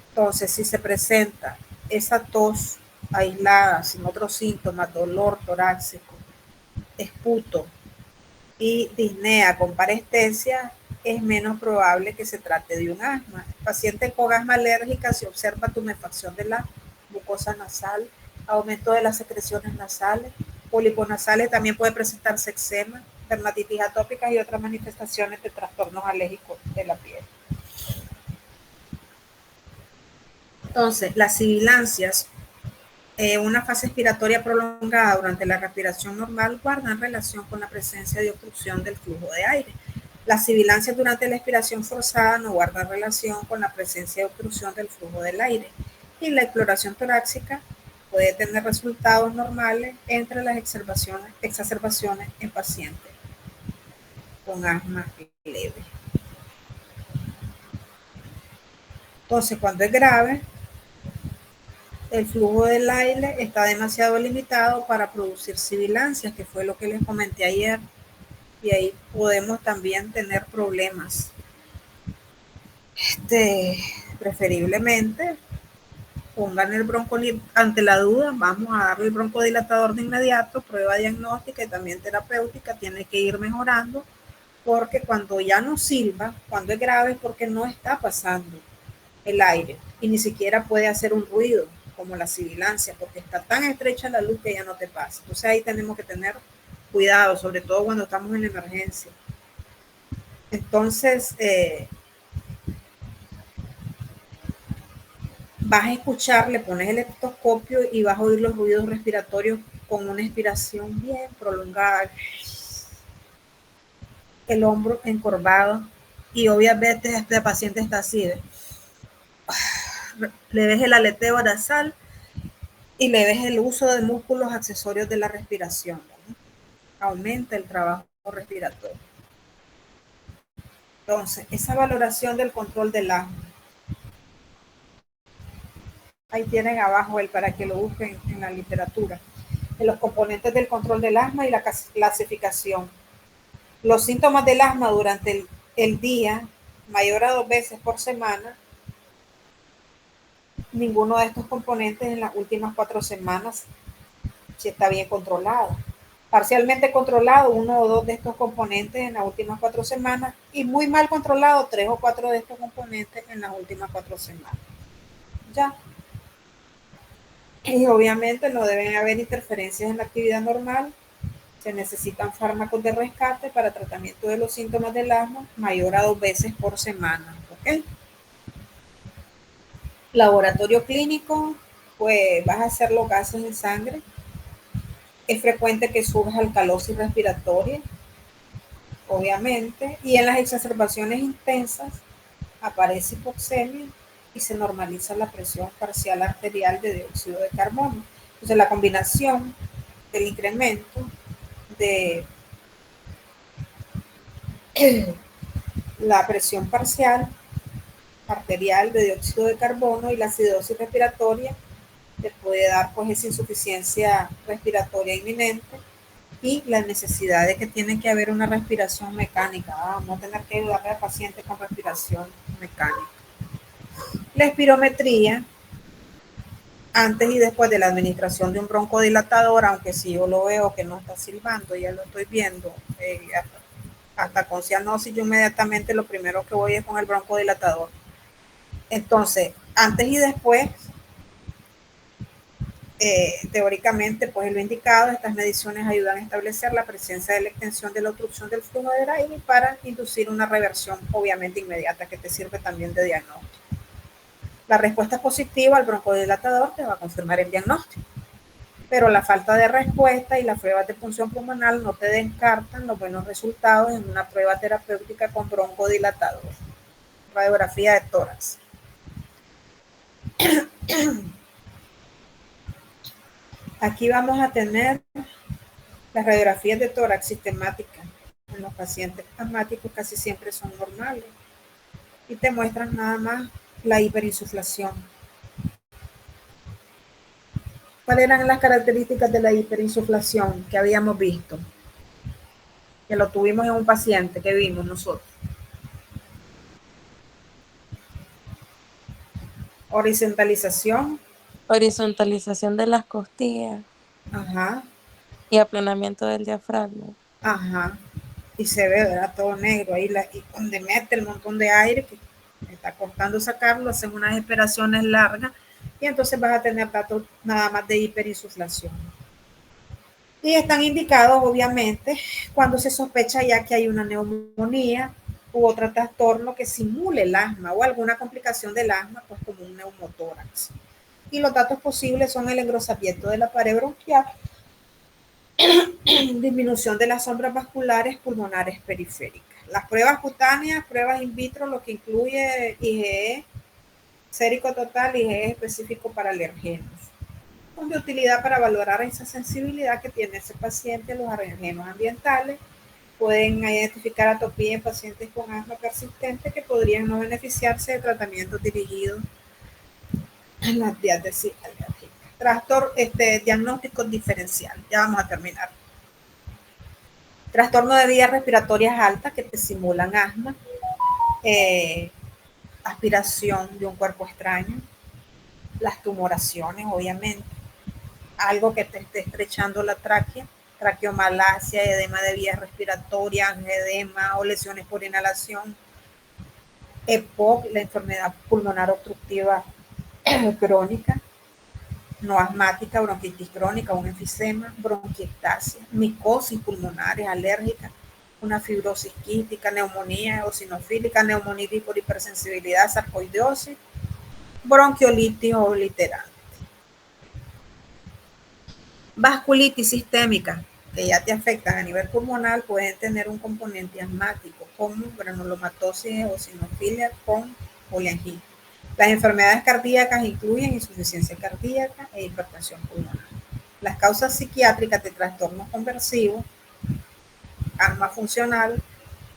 Entonces, si se presenta esa tos aislada, sin otros síntomas, dolor torácico, esputo y disnea con parestesia, es menos probable que se trate de un asma. El paciente con asma alérgica se observa tumefacción de la mucosa nasal, aumento de las secreciones nasales, pólipos nasales, también puede presentarse eczema, dermatitis atópicas y otras manifestaciones de trastornos alérgicos de la piel. Entonces, las sibilancias, una fase expiratoria prolongada durante la respiración normal, guardan relación con la presencia de obstrucción del flujo de aire. Las sibilancias durante la expiración forzada no guardan relación con la presencia de obstrucción del flujo del aire. Y la exploración torácica puede tener resultados normales entre las exacerbaciones en pacientes con asma leve. Entonces, cuando es grave, el flujo del aire está demasiado limitado para producir sibilancias, que fue lo que les comenté ayer, y ahí podemos también tener problemas. Preferiblemente, pongan el ante la duda, vamos a darle el broncodilatador de inmediato, prueba diagnóstica y también terapéutica, tiene que ir mejorando, porque cuando ya no silba, cuando es grave, es porque no está pasando el aire y ni siquiera puede hacer un ruido como la sibilancia, porque está tan estrecha la luz que ya no te pasa. Entonces ahí tenemos que tener cuidado, sobre todo cuando estamos en emergencia. Entonces, vas a escuchar, le pones el estetoscopio y vas a oír los ruidos respiratorios con una expiración bien prolongada, el hombro encorvado, y obviamente este paciente está así, le ves el aleteo nasal y le ves el uso de músculos accesorios de la respiración, ¿no? Aumenta el trabajo respiratorio. Entonces, esa valoración del control del asma, ahí tienen abajo para que lo busquen en la literatura, en los componentes del control del asma y la clasificación. Los síntomas del asma durante el día, mayor a 2 veces por semana, ninguno de estos componentes en las últimas 4 semanas si está bien controlado. Parcialmente controlado 1 o 2 de estos componentes en las últimas 4 semanas y muy mal controlado 3 o 4 de estos componentes en las últimas 4 semanas. Ya. Y obviamente no deben haber interferencias en la actividad normal. Se necesitan fármacos de rescate para tratamiento de los síntomas del asma mayor a 2 veces por semana. ¿Ok? Laboratorio clínico, pues vas a hacer los gases en sangre. Es frecuente que surja alcalosis respiratoria, obviamente, y en las exacerbaciones intensas aparece hipoxemia y se normaliza la presión parcial arterial de dióxido de carbono. Entonces, la combinación del incremento de la presión parcial arterial de dióxido de carbono y la acidosis respiratoria le puede dar pues esa insuficiencia respiratoria inminente y la necesidad de que tiene que haber una respiración mecánica. Vamos a tener que ayudarle al paciente con respiración mecánica. La espirometría, antes y después de la administración de un broncodilatador, aunque si yo lo veo que no está silbando, ya lo estoy viendo, hasta con cianosis, yo inmediatamente lo primero que voy es con el broncodilatador. Entonces, antes y después, teóricamente, pues lo indicado, estas mediciones ayudan a establecer la presencia de la extensión de la obstrucción del flujo del aire para inducir una reversión obviamente inmediata que te sirve también de diagnóstico. La respuesta positiva al broncodilatador te va a confirmar el diagnóstico, pero la falta de respuesta y las pruebas de punción pulmonar no te descartan los buenos resultados en una prueba terapéutica con broncodilatador. Radiografía de tórax. Aquí vamos a tener las radiografías de tórax sistemáticas. En los pacientes asmáticos casi siempre son normales y te muestran nada más la hiperinsuflación. ¿Cuáles eran las características de la hiperinsuflación que habíamos visto? Que lo tuvimos en un paciente que vimos nosotros. Horizontalización. Horizontalización de las costillas Ajá. y aplanamiento del diafragma. Ajá. Y se ve, ¿verdad? Todo negro ahí, y donde mete el montón de aire que está costando sacarlo, hacen unas esperaciones largas y entonces vas a tener datos nada más de hiperinsuflación. Y están indicados, obviamente, cuando se sospecha ya que hay una neumonía u otro trastorno que simule el asma o alguna complicación del asma, pues como un neumotórax. Y los datos posibles son el engrosamiento de la pared bronquial, disminución de las sombras vasculares pulmonares periféricas. Las pruebas cutáneas, pruebas in vitro, lo que incluye IgE, sérico total, IgE específico para alergenos. Son de utilidad para valorar esa sensibilidad que tiene ese paciente a los alergenos ambientales. Pueden identificar atopía en pacientes con asma persistente que podrían no beneficiarse de tratamientos dirigidos a las diátesis alérgicas. Trastorno, diagnóstico diferencial. Ya vamos a terminar. Trastorno de vías respiratorias altas que te simulan asma, aspiración de un cuerpo extraño, las tumoraciones, obviamente, algo que te esté estrechando la tráquea, traqueomalacia, edema de vías respiratorias, edema o lesiones por inhalación, EPOC, la enfermedad pulmonar obstructiva crónica, no asmática, bronquitis crónica, un enfisema, bronquiectasia, micosis pulmonares alérgicas, una fibrosis quística, neumonía eosinofílica, neumonitis por hipersensibilidad, sarcoidosis, bronquiolitis obliterante. Vasculitis sistémica, que ya te afectan a nivel pulmonar, pueden tener un componente asmático como granulomatosis eosinofilia con poliangina. Las enfermedades cardíacas incluyen insuficiencia cardíaca e hipertensión pulmonar. Las causas psiquiátricas de trastornos conversivos, asma funcional,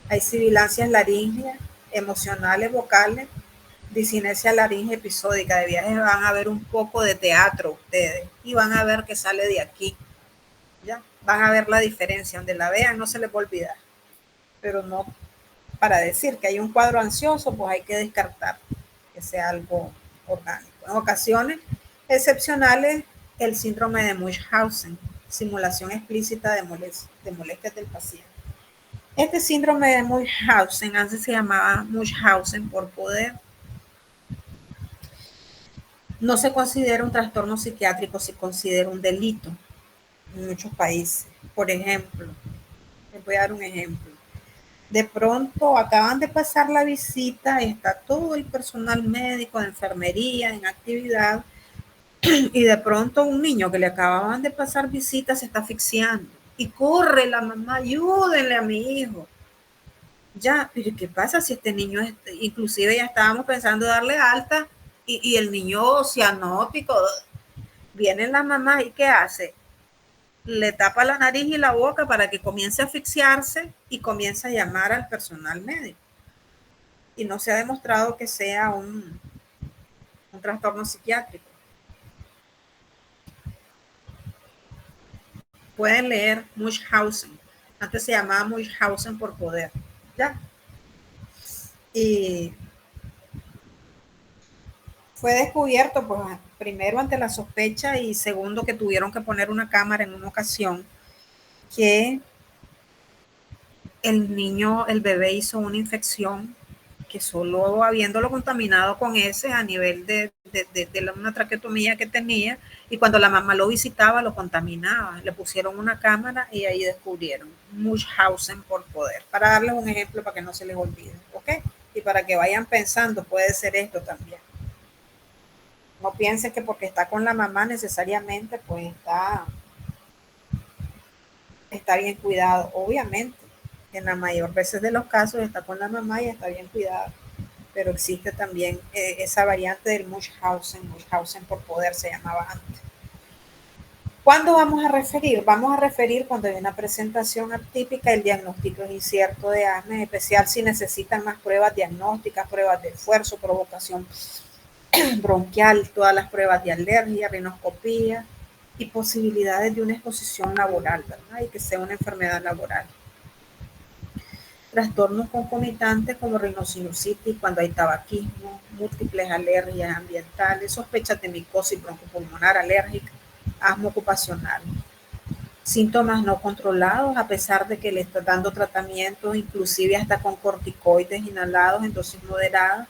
hay sibilancias laríngeas, emocionales vocales, disinesia laringe episódica. De viajes van a ver un poco de teatro ustedes y van a ver que sale de aquí. ¿Ya? Van a ver la diferencia. Donde la vean no se les va a olvidar. Pero no para decir que hay un cuadro ansioso, pues hay que descartar que sea algo orgánico. En ocasiones excepcionales, el síndrome de Munchausen, simulación explícita de molestias del paciente. Este síndrome de Munchausen, antes se llamaba Munchausen por poder, no se considera un trastorno psiquiátrico, se considera un delito en muchos países. Por ejemplo, les voy a dar un ejemplo. De pronto acaban de pasar la visita, está todo el personal médico de enfermería en actividad y de pronto un niño que le acababan de pasar visita se está asfixiando y corre la mamá, ayúdenle a mi hijo. Ya, pero ¿qué pasa si este niño, inclusive ya estábamos pensando darle alta y el niño cianótico, viene la mamá y ¿qué hace? Le tapa la nariz y la boca para que comience a asfixiarse y comience a llamar al personal médico. Y no se ha demostrado que sea un trastorno psiquiátrico. Pueden leer Munchausen. Antes se llamaba Munchausen por poder. ¿Ya? Y Fue descubierto, pues, primero ante la sospecha y segundo que tuvieron que poner una cámara en una ocasión que el niño, el bebé hizo una infección que solo habiéndolo contaminado con ese a nivel de una traqueotomía que tenía, y cuando la mamá lo visitaba lo contaminaba. Le pusieron una cámara y ahí descubrieron Munchausen por poder. Para darles un ejemplo para que no se les olvide, ¿ok? Y para que vayan pensando, puede ser esto también. No piensen que porque está con la mamá necesariamente pues está bien cuidado. Obviamente, en la mayor veces de los casos está con la mamá y está bien cuidado. Pero existe también esa variante del Munchausen por poder se llamaba antes. ¿Cuándo vamos a referir? Vamos a referir cuando hay una presentación atípica, el diagnóstico es incierto de asma, en especial si necesitan más pruebas diagnósticas, pruebas de esfuerzo, provocación bronquial, todas las pruebas de alergia, rinoscopía y posibilidades de una exposición laboral, ¿verdad? Y que sea una enfermedad laboral. Trastornos concomitantes como rinosinusitis cuando hay tabaquismo, múltiples alergias ambientales, sospechas de micosis broncopulmonar alérgica, asma ocupacional. Síntomas no controlados a pesar de que le está dando tratamiento, inclusive hasta con corticoides inhalados en dosis moderadas,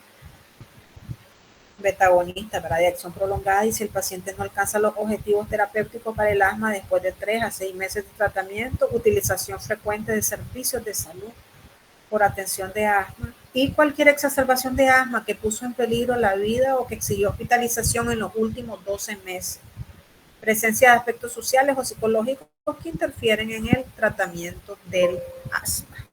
beta-agonista, ¿verdad? De acción prolongada, y si el paciente no alcanza los objetivos terapéuticos para el asma después de 3 a 6 meses de tratamiento, utilización frecuente de servicios de salud por atención de asma y cualquier exacerbación de asma que puso en peligro la vida o que exigió hospitalización en los últimos 12 meses. Presencia de aspectos sociales o psicológicos que interfieren en el tratamiento del asma.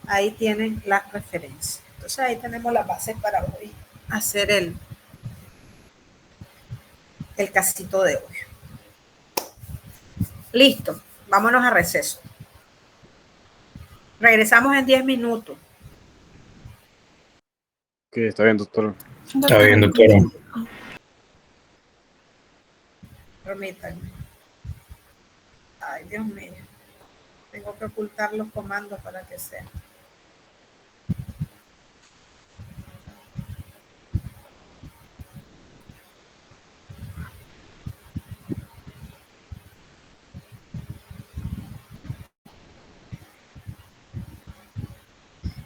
Ahí tienen las referencias. Entonces ahí tenemos las bases para hoy hacer el casito de hoy. Listo, vámonos a receso. Regresamos en 10 minutos. Ok, está bien, doctor. Está bien, doctora. Permítanme. Ay, Dios mío. Tengo que ocultar los comandos para que sea.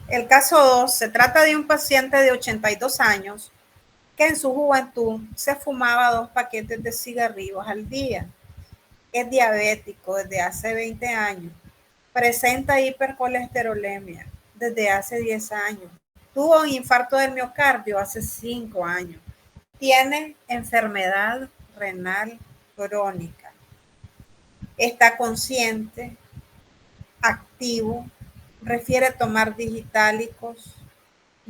El caso 2 se trata de un paciente de 82 años que en su juventud se fumaba 2 paquetes de cigarrillos al día. Es diabético desde hace 20 años. Presenta hipercolesterolemia desde hace 10 años. Tuvo un infarto del miocardio hace 5 años. Tiene enfermedad renal crónica. Está consciente, activo, refiere tomar digitálicos,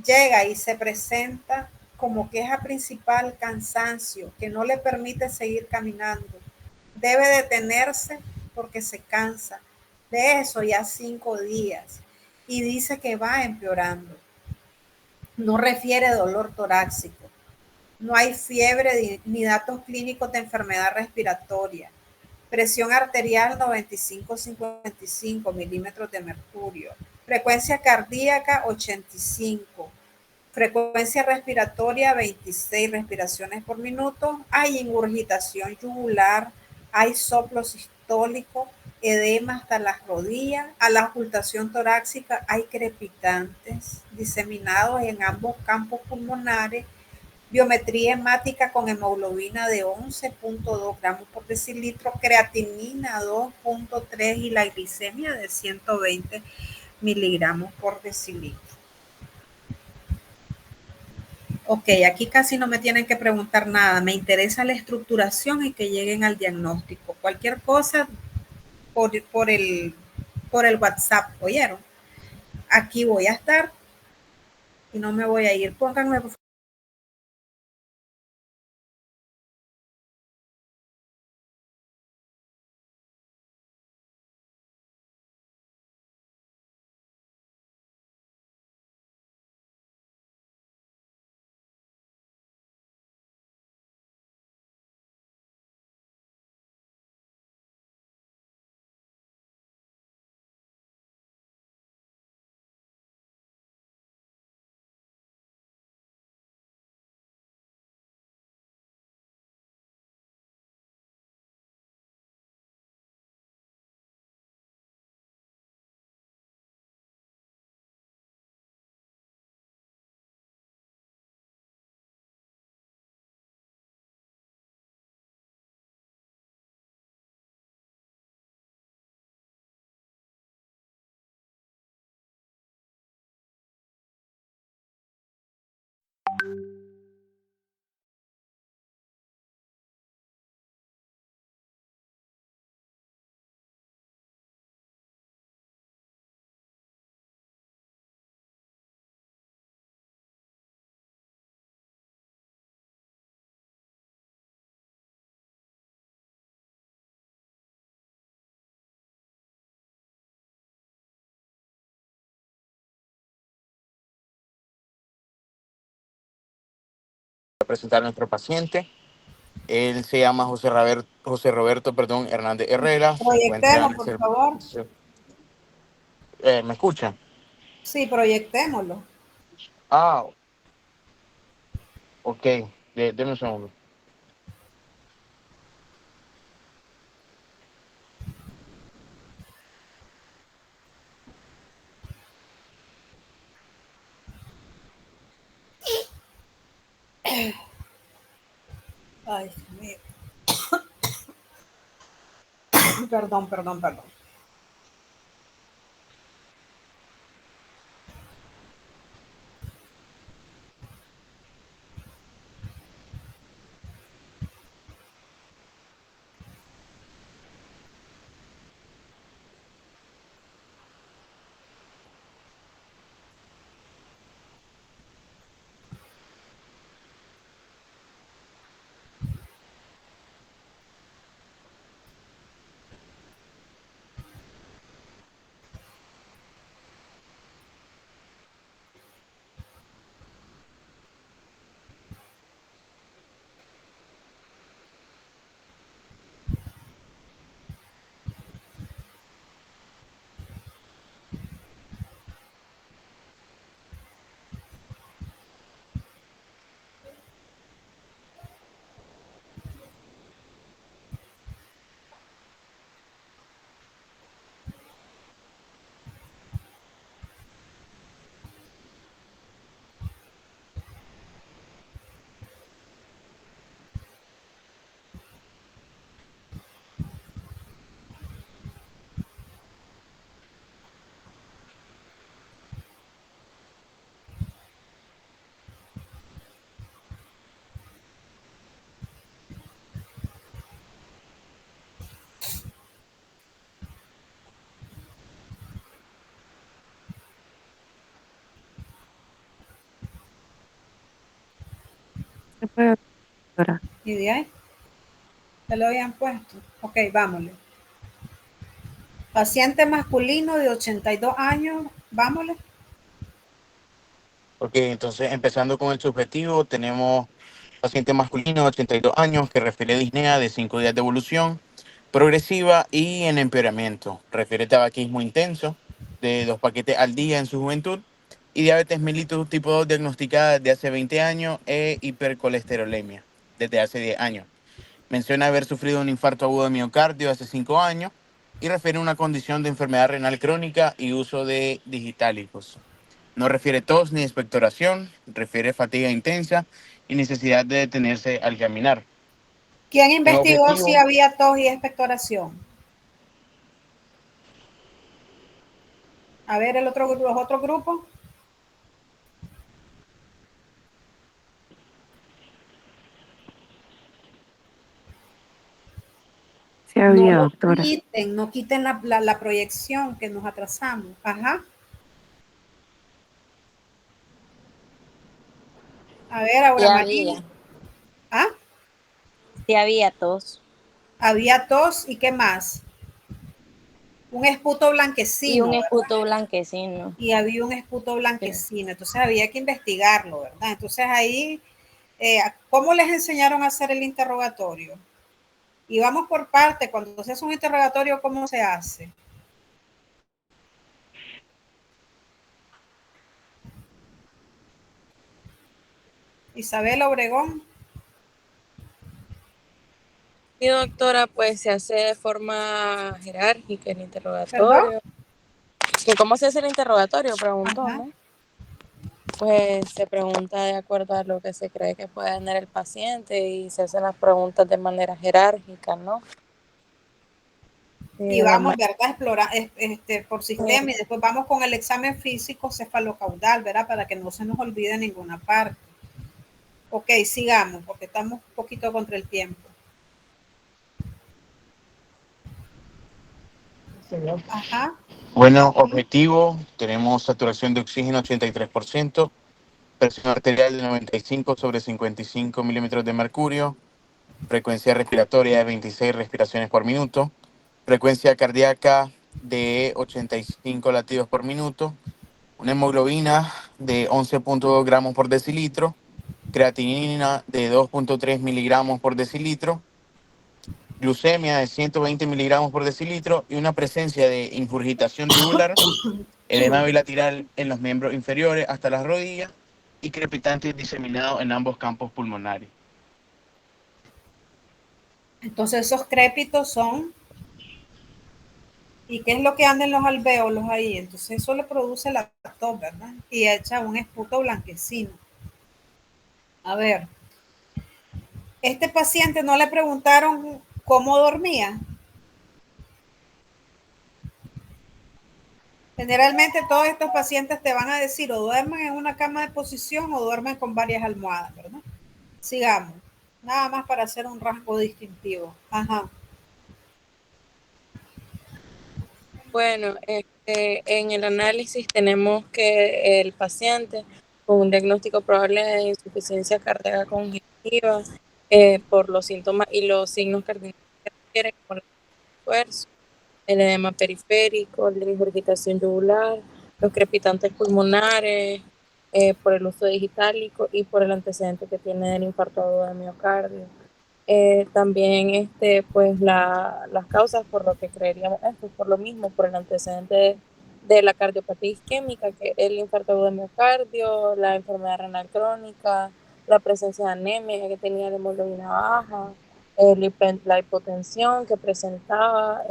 llega y se presenta como queja principal cansancio que no le permite seguir caminando. Debe detenerse porque se cansa. De eso ya 5 días y dice que va empeorando. No refiere dolor torácico. No hay fiebre ni datos clínicos de enfermedad respiratoria. Presión arterial 95-55 milímetros de mercurio. Frecuencia cardíaca 85. Frecuencia respiratoria 26 respiraciones por minuto. Hay ingurgitación yugular. Hay soplo sistólico. Edema hasta las rodillas. A la ocultación torácica hay crepitantes diseminados en ambos campos pulmonares. Biometría hemática con hemoglobina de 11.2 gramos por decilitro, creatinina 2.3 y la glicemia de 120 miligramos por decilitro. Ok, aquí casi no me tienen que preguntar nada. Me interesa la estructuración y que lleguen al diagnóstico. Cualquier cosa por el WhatsApp, ¿oyeron? Aquí voy a estar y no me voy a ir. Pónganme por favor presentar a nuestro paciente. Él se llama José Roberto, perdón, Hernández Herrera. Se encuentra Proyectemos, en por favor. ¿Me escuchan? Sí, proyectémoslo. Ah, ok. Deme un segundo. Ay, Dios mío. Perdón. ¿Qué fue, doctora? ¿Y de ahí? ¿Se lo habían puesto? Ok, vámonos. Paciente masculino de 82 años, vámonos. Ok, entonces empezando con el subjetivo, tenemos paciente masculino de 82 años que refiere disnea de 5 días de evolución progresiva y en empeoramiento. Refiere tabaquismo intenso de 2 paquetes al día en su juventud y diabetes mellitus tipo 2 diagnosticada desde hace 20 años e hipercolesterolemia desde hace 10 años. Menciona haber sufrido un infarto agudo de miocardio hace 5 años y refiere una condición de enfermedad renal crónica y uso de digitálicos. No refiere tos ni expectoración, refiere fatiga intensa y necesidad de detenerse al caminar. ¿Quién En investigó si objetivo, había tos y expectoración? A ver, los otros grupos. Sí No había, lo doctora. quiten, no quiten la proyección que nos atrasamos. Ajá. A ver, Sí ahora María. había, ¿Ah? sí había tos. Había tos y qué más. Un esputo Y blanquecino, un ¿verdad? esputo blanquecino. Y había un esputo Sí. blanquecino. Entonces había que investigarlo, ¿verdad? Entonces ahí, ¿cómo les enseñaron a hacer el interrogatorio? Y vamos por parte, cuando se hace un interrogatorio, ¿cómo se hace? Isabel Obregón. Sí, doctora, pues se hace de forma jerárquica el ¿Perdón? interrogatorio. ¿Que ¿Cómo se hace el interrogatorio? Preguntó, Ajá. ¿no? Pues se pregunta de acuerdo a lo que se cree que puede tener el paciente y se hacen las preguntas de manera jerárquica, ¿no? Y La vamos, ¿verdad? Explorar por sistema y después vamos con el examen físico cefalocaudal, ¿verdad? Para que no se nos olvide ninguna parte. Ok, sigamos, porque estamos un poquito contra el tiempo. Ajá. bueno, objetivo, tenemos saturación de oxígeno 83%, presión arterial de 95 sobre 55 milímetros de mercurio, frecuencia respiratoria de 26 respiraciones por minuto, frecuencia cardíaca de 85 latidos por minuto, una hemoglobina de 11.2 gramos por decilitro, creatinina de 2.3 miligramos por decilitro, glucemia de 120 miligramos por decilitro y una presencia de ingurgitación tubular, edema bilateral en los miembros inferiores hasta las rodillas y crepitante diseminado en ambos campos pulmonares. Entonces esos crépitos son, ¿y qué es lo que anda en los alvéolos ahí? Entonces eso le produce la tos, ¿verdad? Y echa un esputo blanquecino. A ver, este paciente no le preguntaron cómo dormía. Generalmente todos estos pacientes te van a decir o duermen en una cama de posición o duermen con varias almohadas, ¿verdad? Sigamos. Nada más para hacer un rasgo distintivo. Ajá. Bueno, en el análisis tenemos que el paciente con un diagnóstico probable de insuficiencia cardíaca congestiva por los síntomas y los signos cardinales que refieren con el esfuerzo, el edema periférico, la ingurgitación yugular, los crepitantes pulmonares, por el uso de digitálico y por el antecedente que tiene del infarto agudo de miocardio. También pues las causas por lo que creeríamos esto, por lo mismo, por el antecedente de la cardiopatía isquémica, que es el infarto agudo de miocardio, la enfermedad renal crónica, la presencia de anemia que tenía la hemoglobina baja, la hipotensión que presentaba,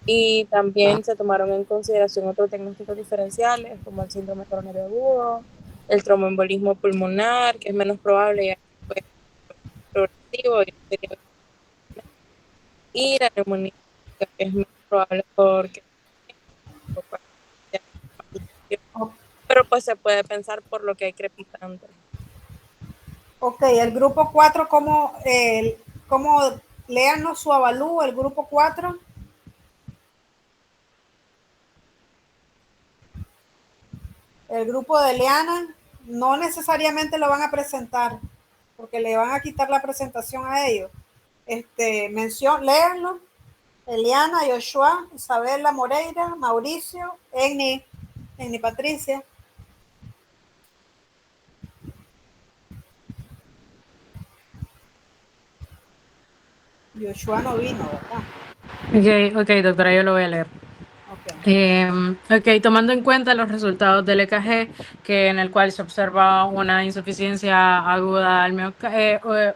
y también se tomaron en consideración otros diagnósticos diferenciales como el síndrome coronario agudo, el tromboembolismo pulmonar, que es menos probable ya que progresivo y la neumonía, que es menos probable porque pero pues se puede pensar por lo que hay crepitante. Ok, el grupo 4, ¿cómo léanos su avalúo, el grupo 4? El grupo de Eliana no necesariamente lo van a presentar, porque le van a quitar la presentación a ellos. Léanlo. Eliana, Joshua, Isabela, Moreira, Mauricio, Enni Patricia. Joshua no vino, ¿verdad? Ok, doctora, yo lo voy a leer. Tomando en cuenta los resultados del EKG, en el cual se observa una insuficiencia aguda al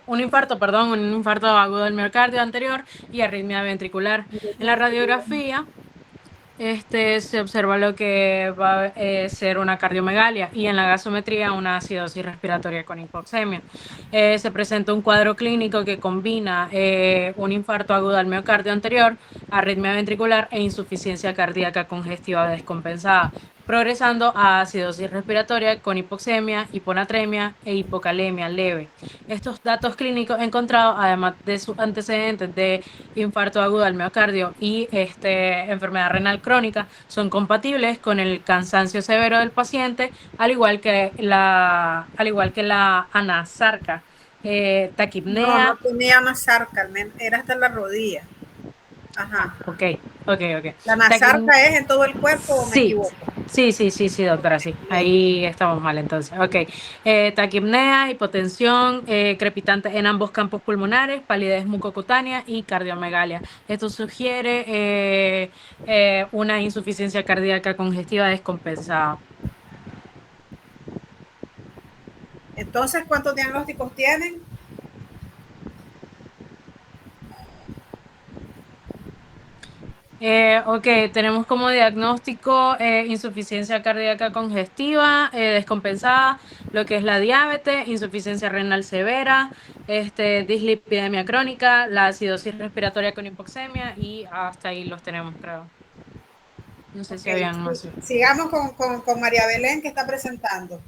un infarto agudo del miocardio anterior y arritmia ventricular. En la radiografía se observa lo que va a ser una cardiomegalia y en la gasometría una acidosis respiratoria con hipoxemia. Se presenta un cuadro clínico que combina un infarto agudo al miocardio anterior, arritmia ventricular e insuficiencia cardíaca congestiva descompensada, progresando a acidosis respiratoria con hipoxemia, hiponatremia e hipocalemia leve. Estos datos clínicos encontrados, además de sus antecedentes de infarto agudo al miocardio y enfermedad renal crónica, son compatibles con el cansancio severo del paciente, al igual que la anasarca, taquipnea. No tenía anasarca, era hasta la rodilla. Ajá. Ok. ¿La anasarca es en todo el cuerpo o me equivoco? Sí, doctora, sí. Ahí estamos mal entonces. Ok. Taquipnea, hipotensión, crepitantes en ambos campos pulmonares, palidez mucocutánea y cardiomegalia. Esto sugiere una insuficiencia cardíaca congestiva descompensada. Entonces, ¿cuántos diagnósticos tienen? Tenemos como diagnóstico insuficiencia cardíaca congestiva descompensada, lo que es la diabetes, insuficiencia renal severa, dislipidemia crónica, la acidosis respiratoria con hipoxemia y hasta ahí los tenemos, creo. No sé si habían más. Sigamos con María Belén, que está presentando.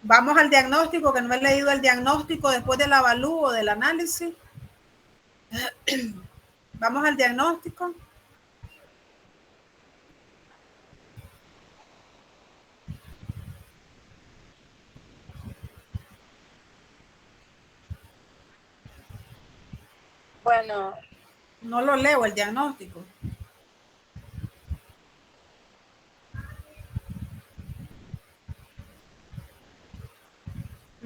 Vamos al diagnóstico, que no he leído el diagnóstico después del avalúo, del análisis. Vamos al diagnóstico. Bueno, no lo leo el diagnóstico.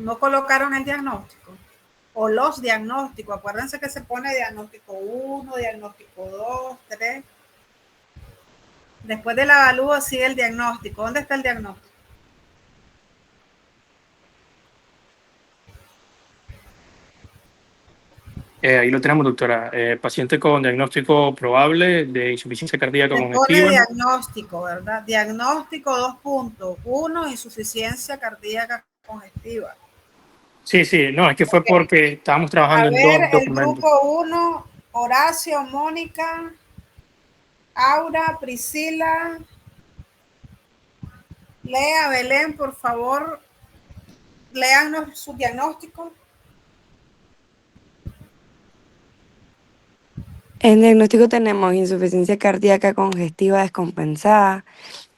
No colocaron el diagnóstico o los diagnósticos. Acuérdense que se pone diagnóstico 1, diagnóstico 2, 3. Después del avalúo sigue el diagnóstico. ¿Dónde está el diagnóstico? Ahí lo tenemos, doctora. Paciente con diagnóstico probable de insuficiencia cardíaca Se pone congestiva. diagnóstico, ¿verdad? Diagnóstico 2.1, insuficiencia cardíaca congestiva. Sí, no, es que fue porque estábamos trabajando en dos el documentos. grupo 1, Horacio, Mónica, Aura, Priscila, Lea, Belén, por favor, léanos su diagnóstico. En diagnóstico tenemos insuficiencia cardíaca congestiva descompensada,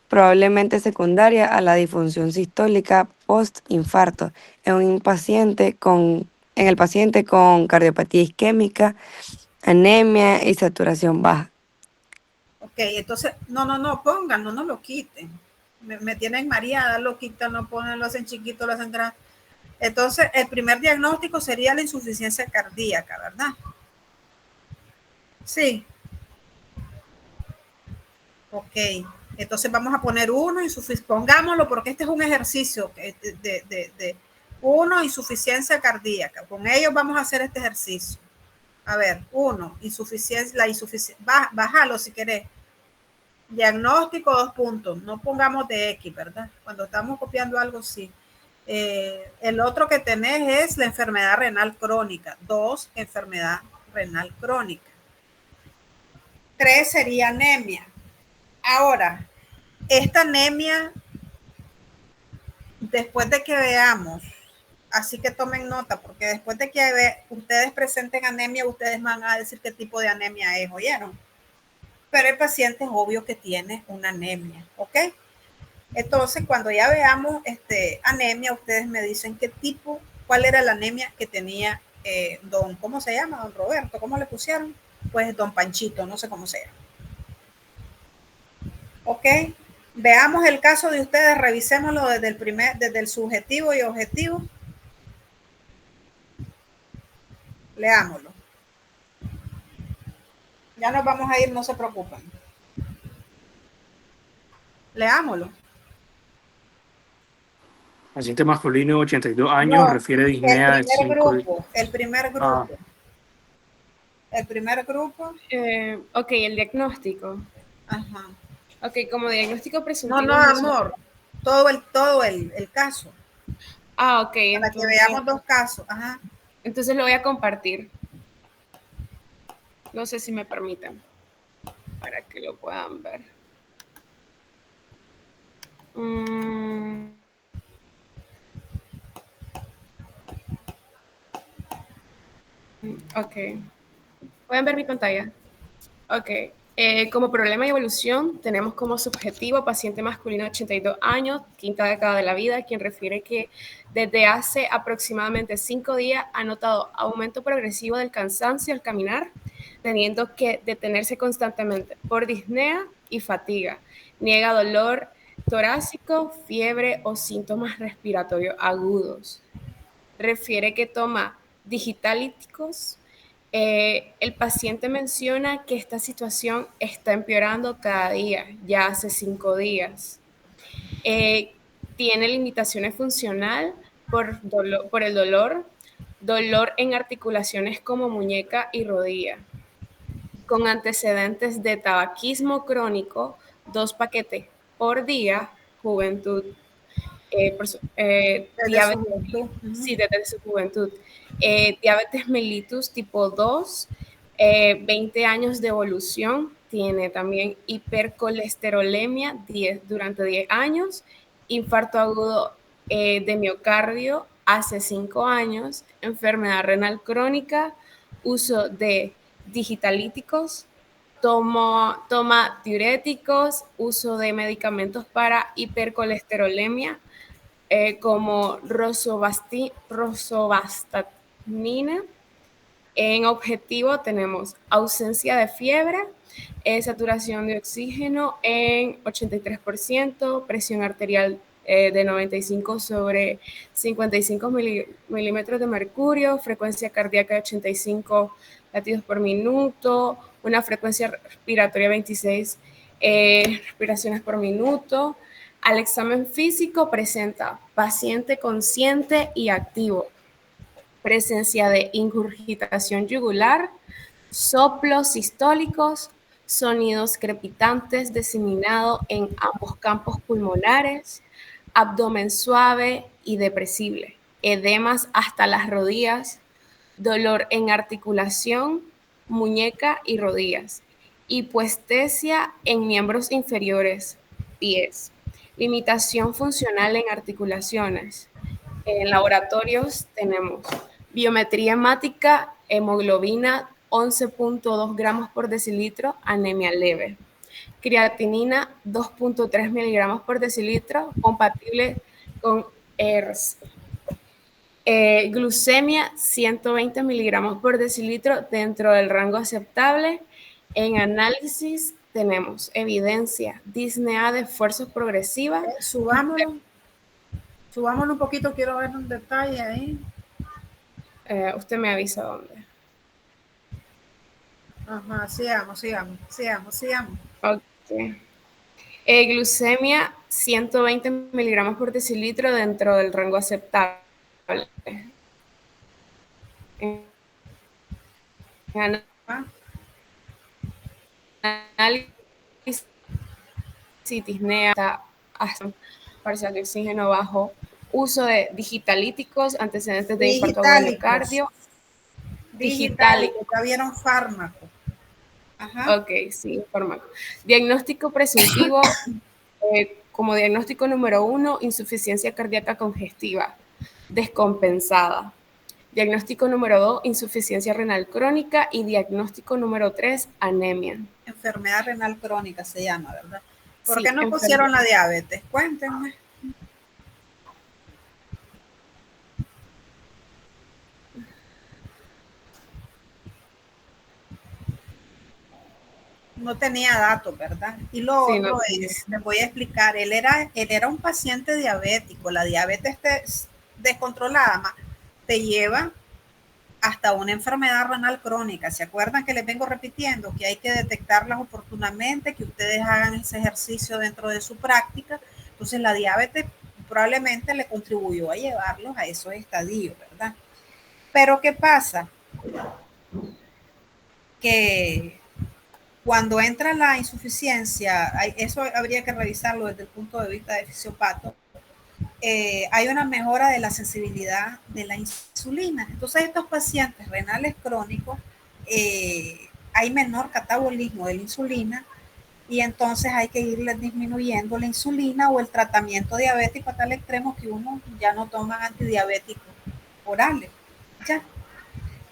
probablemente secundaria a la disfunción sistólica post-infarto en el paciente con cardiopatía isquémica, anemia y saturación baja. Ok, entonces, no, pongan, no lo quiten. Me tienen mareada, lo quitan, lo ponen, lo hacen chiquito, lo hacen grande. Entonces, el primer diagnóstico sería la insuficiencia cardíaca, ¿verdad? Sí. Ok, entonces vamos a poner 1, pongámoslo porque este es un ejercicio de 1, insuficiencia cardíaca. Con ellos vamos a hacer este ejercicio. A ver, 1, insuficiencia, bájalo si querés. Diagnóstico 2 puntos, no pongamos de X, ¿verdad? Cuando estamos copiando algo, sí. El otro que tenés es la enfermedad renal crónica. 2, enfermedad renal crónica. 3 sería anemia. Ahora, esta anemia, después de que veamos, así que tomen nota, porque después de que ustedes presenten anemia, ustedes van a decir qué tipo de anemia es, ¿oyeron? Pero el paciente es obvio que tiene una anemia, ¿ok? Entonces, cuando ya veamos anemia, ustedes me dicen qué tipo, cuál era la anemia que tenía ¿cómo se llama? Don Roberto, ¿cómo le pusieron? Pues don Panchito, no sé cómo se llama. ¿Ok? Veamos el caso de ustedes, revisémoslo desde el subjetivo y objetivo. Leámoslo. Ya nos vamos a ir, no se preocupen. Leámoslo. Paciente masculino, 82 años, refiere disnea de 5. El primer grupo. El primer grupo. Ok, el diagnóstico. Ajá. Ok, como diagnóstico presuntivo. No, amor. Todo el caso. Ah, ok. Para que veamos 2 casos. Ajá. Entonces lo voy a compartir. No sé si me permiten. Para que lo puedan ver. Ok. ¿Pueden ver mi pantalla? Ok. Como problema de evolución, tenemos como subjetivo paciente masculino de 82 años, quinta década de la vida, quien refiere que desde hace aproximadamente 5 días ha notado aumento progresivo del cansancio al caminar, teniendo que detenerse constantemente por disnea y fatiga. Niega dolor torácico, fiebre o síntomas respiratorios agudos. Refiere que toma digitalíticos. El paciente menciona que esta situación está empeorando cada día, ya hace 5 días. Tiene limitaciones funcionales por el dolor en articulaciones como muñeca y rodilla, con antecedentes de tabaquismo crónico, 2 paquetes por día, juventud. Diabetes, sí, desde su juventud. Diabetes mellitus tipo 2, 20 años de evolución, tiene también hipercolesterolemia durante 10 años, infarto agudo de miocardio hace 5 años, enfermedad renal crónica, uso de digitalíticos, toma diuréticos, uso de medicamentos para hipercolesterolemia, como rosuvastatina. En objetivo tenemos ausencia de fiebre, saturación de oxígeno en 83%, presión arterial de 95 sobre 55 milímetros de mercurio, frecuencia cardíaca de 85 latidos por minuto, una frecuencia respiratoria 26 respiraciones por minuto. Al examen físico presenta paciente consciente y activo, presencia de ingurgitación yugular, soplos sistólicos, sonidos crepitantes diseminados en ambos campos pulmonares, abdomen suave y depresible, edemas hasta las rodillas, dolor en articulación, muñeca y rodillas, hipoestesia en miembros inferiores, pies, limitación funcional en articulaciones. En laboratorios tenemos biometría hemática, hemoglobina 11.2 gramos por decilitro, anemia leve. Creatinina 2.3 miligramos por decilitro, compatible con ERS. Glucemia 120 miligramos por decilitro dentro del rango aceptable. En análisis tenemos evidencia, disnea de esfuerzos progresiva. Subámoslo un poquito, quiero ver un detalle ahí. Usted me avisa dónde. Ajá, sigamos. Ok. Glucemia 120 miligramos por decilitro dentro del rango aceptable. Análisis, disnea, parcial de oxígeno bajo, uso de digitalíticos, antecedentes de infarto al miocardio. Digitálicos, ya vieron fármaco. Ajá. Ok, sí, fármaco. Diagnóstico presuntivo, como diagnóstico número 1, insuficiencia cardíaca congestiva, descompensada. Diagnóstico número 2, insuficiencia renal crónica. Y diagnóstico número 3, anemia. Enfermedad renal crónica se llama, ¿verdad? ¿Por qué no pusieron la diabetes? Cuéntenme. No tenía datos, ¿verdad? Y lo otro es, les voy a explicar, él era un paciente diabético. La diabetes descontrolada te lleva hasta una enfermedad renal crónica. ¿Se acuerdan que les vengo repitiendo que hay que detectarlas oportunamente, que ustedes hagan ese ejercicio dentro de su práctica? Entonces la diabetes probablemente le contribuyó a llevarlos a esos estadios, ¿verdad? Pero ¿qué pasa? Que cuando entra la insuficiencia, eso habría que revisarlo desde el punto de vista de fisiopato, hay una mejora de la sensibilidad de la insulina. Entonces, estos pacientes renales crónicos, hay menor catabolismo de la insulina y entonces hay que irles disminuyendo la insulina o el tratamiento diabético a tal extremo que uno ya no toma antidiabéticos orales. ¿Ya?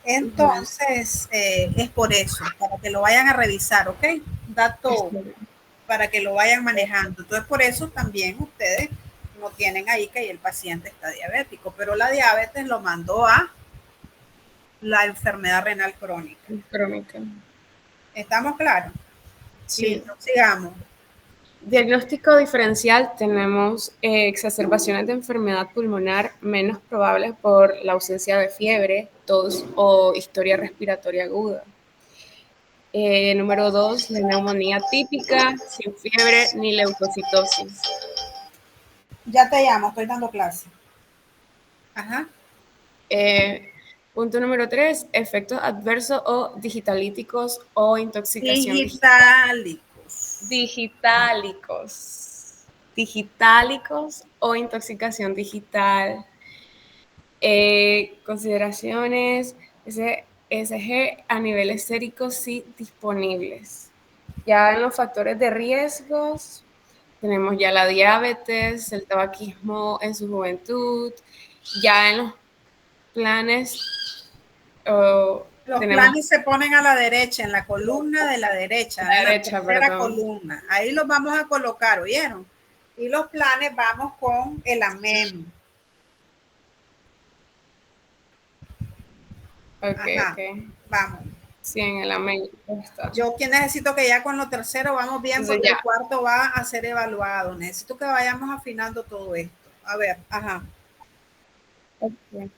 Entonces, es por eso, para que lo vayan a revisar, ¿ok? Dato para que lo vayan manejando. Entonces, por eso también ustedes no tienen ahí que el paciente está diabético, pero la diabetes lo mandó a la enfermedad renal crónica. ¿Estamos claros? Sí. Listo, sigamos. Diagnóstico diferencial, tenemos exacerbaciones de enfermedad pulmonar menos probables por la ausencia de fiebre, tos o historia respiratoria aguda. Número 2, la neumonía típica, sin fiebre ni leucocitosis. Ya te llamo, estoy dando clase. Ajá. Punto número 3, efectos adversos o digitalíticos o intoxicación digitálicos o intoxicación digital. Consideraciones ESG a niveles séricos sí disponibles. Ya en los factores de riesgos tenemos ya la diabetes, el tabaquismo en su juventud, ya en los planes. Los planes se ponen a la derecha, en la columna de la derecha, en la tercera columna. Ahí los vamos a colocar, ¿oyeron? Y los planes vamos con el AMEM. Ok. Vamos. Sí, en el AMEI está. Yo que necesito que ya con lo tercero vamos bien, Entonces porque ya. el cuarto va a ser evaluado. Necesito que vayamos afinando todo esto. A ver, ajá. Okay.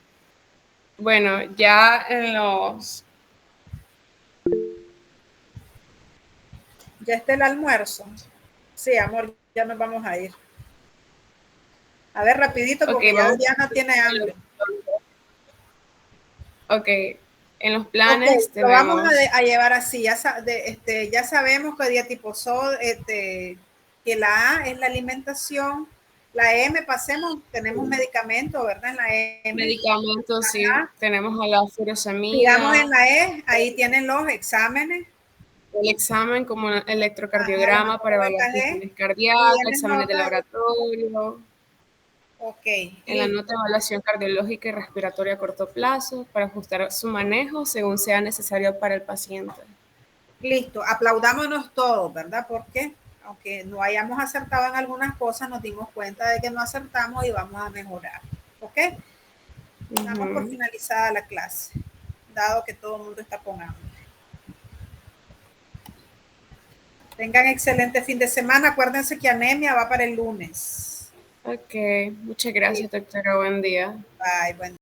Bueno, ya en los... ¿Ya está el almuerzo? Sí, amor, ya nos vamos a ir. A ver, rapidito, porque Ok, ya vamos. Diana tiene hambre. Ok, en los planes Ok, lo vamos tenemos... a llevar así. Ya, ya sabemos que diatiposó, que la A es la alimentación, la M, pasemos, tenemos medicamentos, ¿verdad? En la M. Medicamentos, sí. Ajá. Tenemos a la furosemida. Digamos en la E, ahí tienen los exámenes. El examen como un electrocardiograma para evaluar funciones cardíacas, exámenes de laboratorio. Ok. En la nota de evaluación cardiológica y respiratoria a corto plazo para ajustar su manejo según sea necesario para el paciente. Listo, aplaudámonos todos, ¿verdad? Porque aunque no hayamos acertado en algunas cosas, nos dimos cuenta de que no acertamos y vamos a mejorar. ¿Ok? Damos por finalizada la clase, dado que todo el mundo está con hambre. Tengan excelente fin de semana. Acuérdense que anemia va para el lunes. Ok, muchas gracias, doctora. Buen día. Bye, buen día.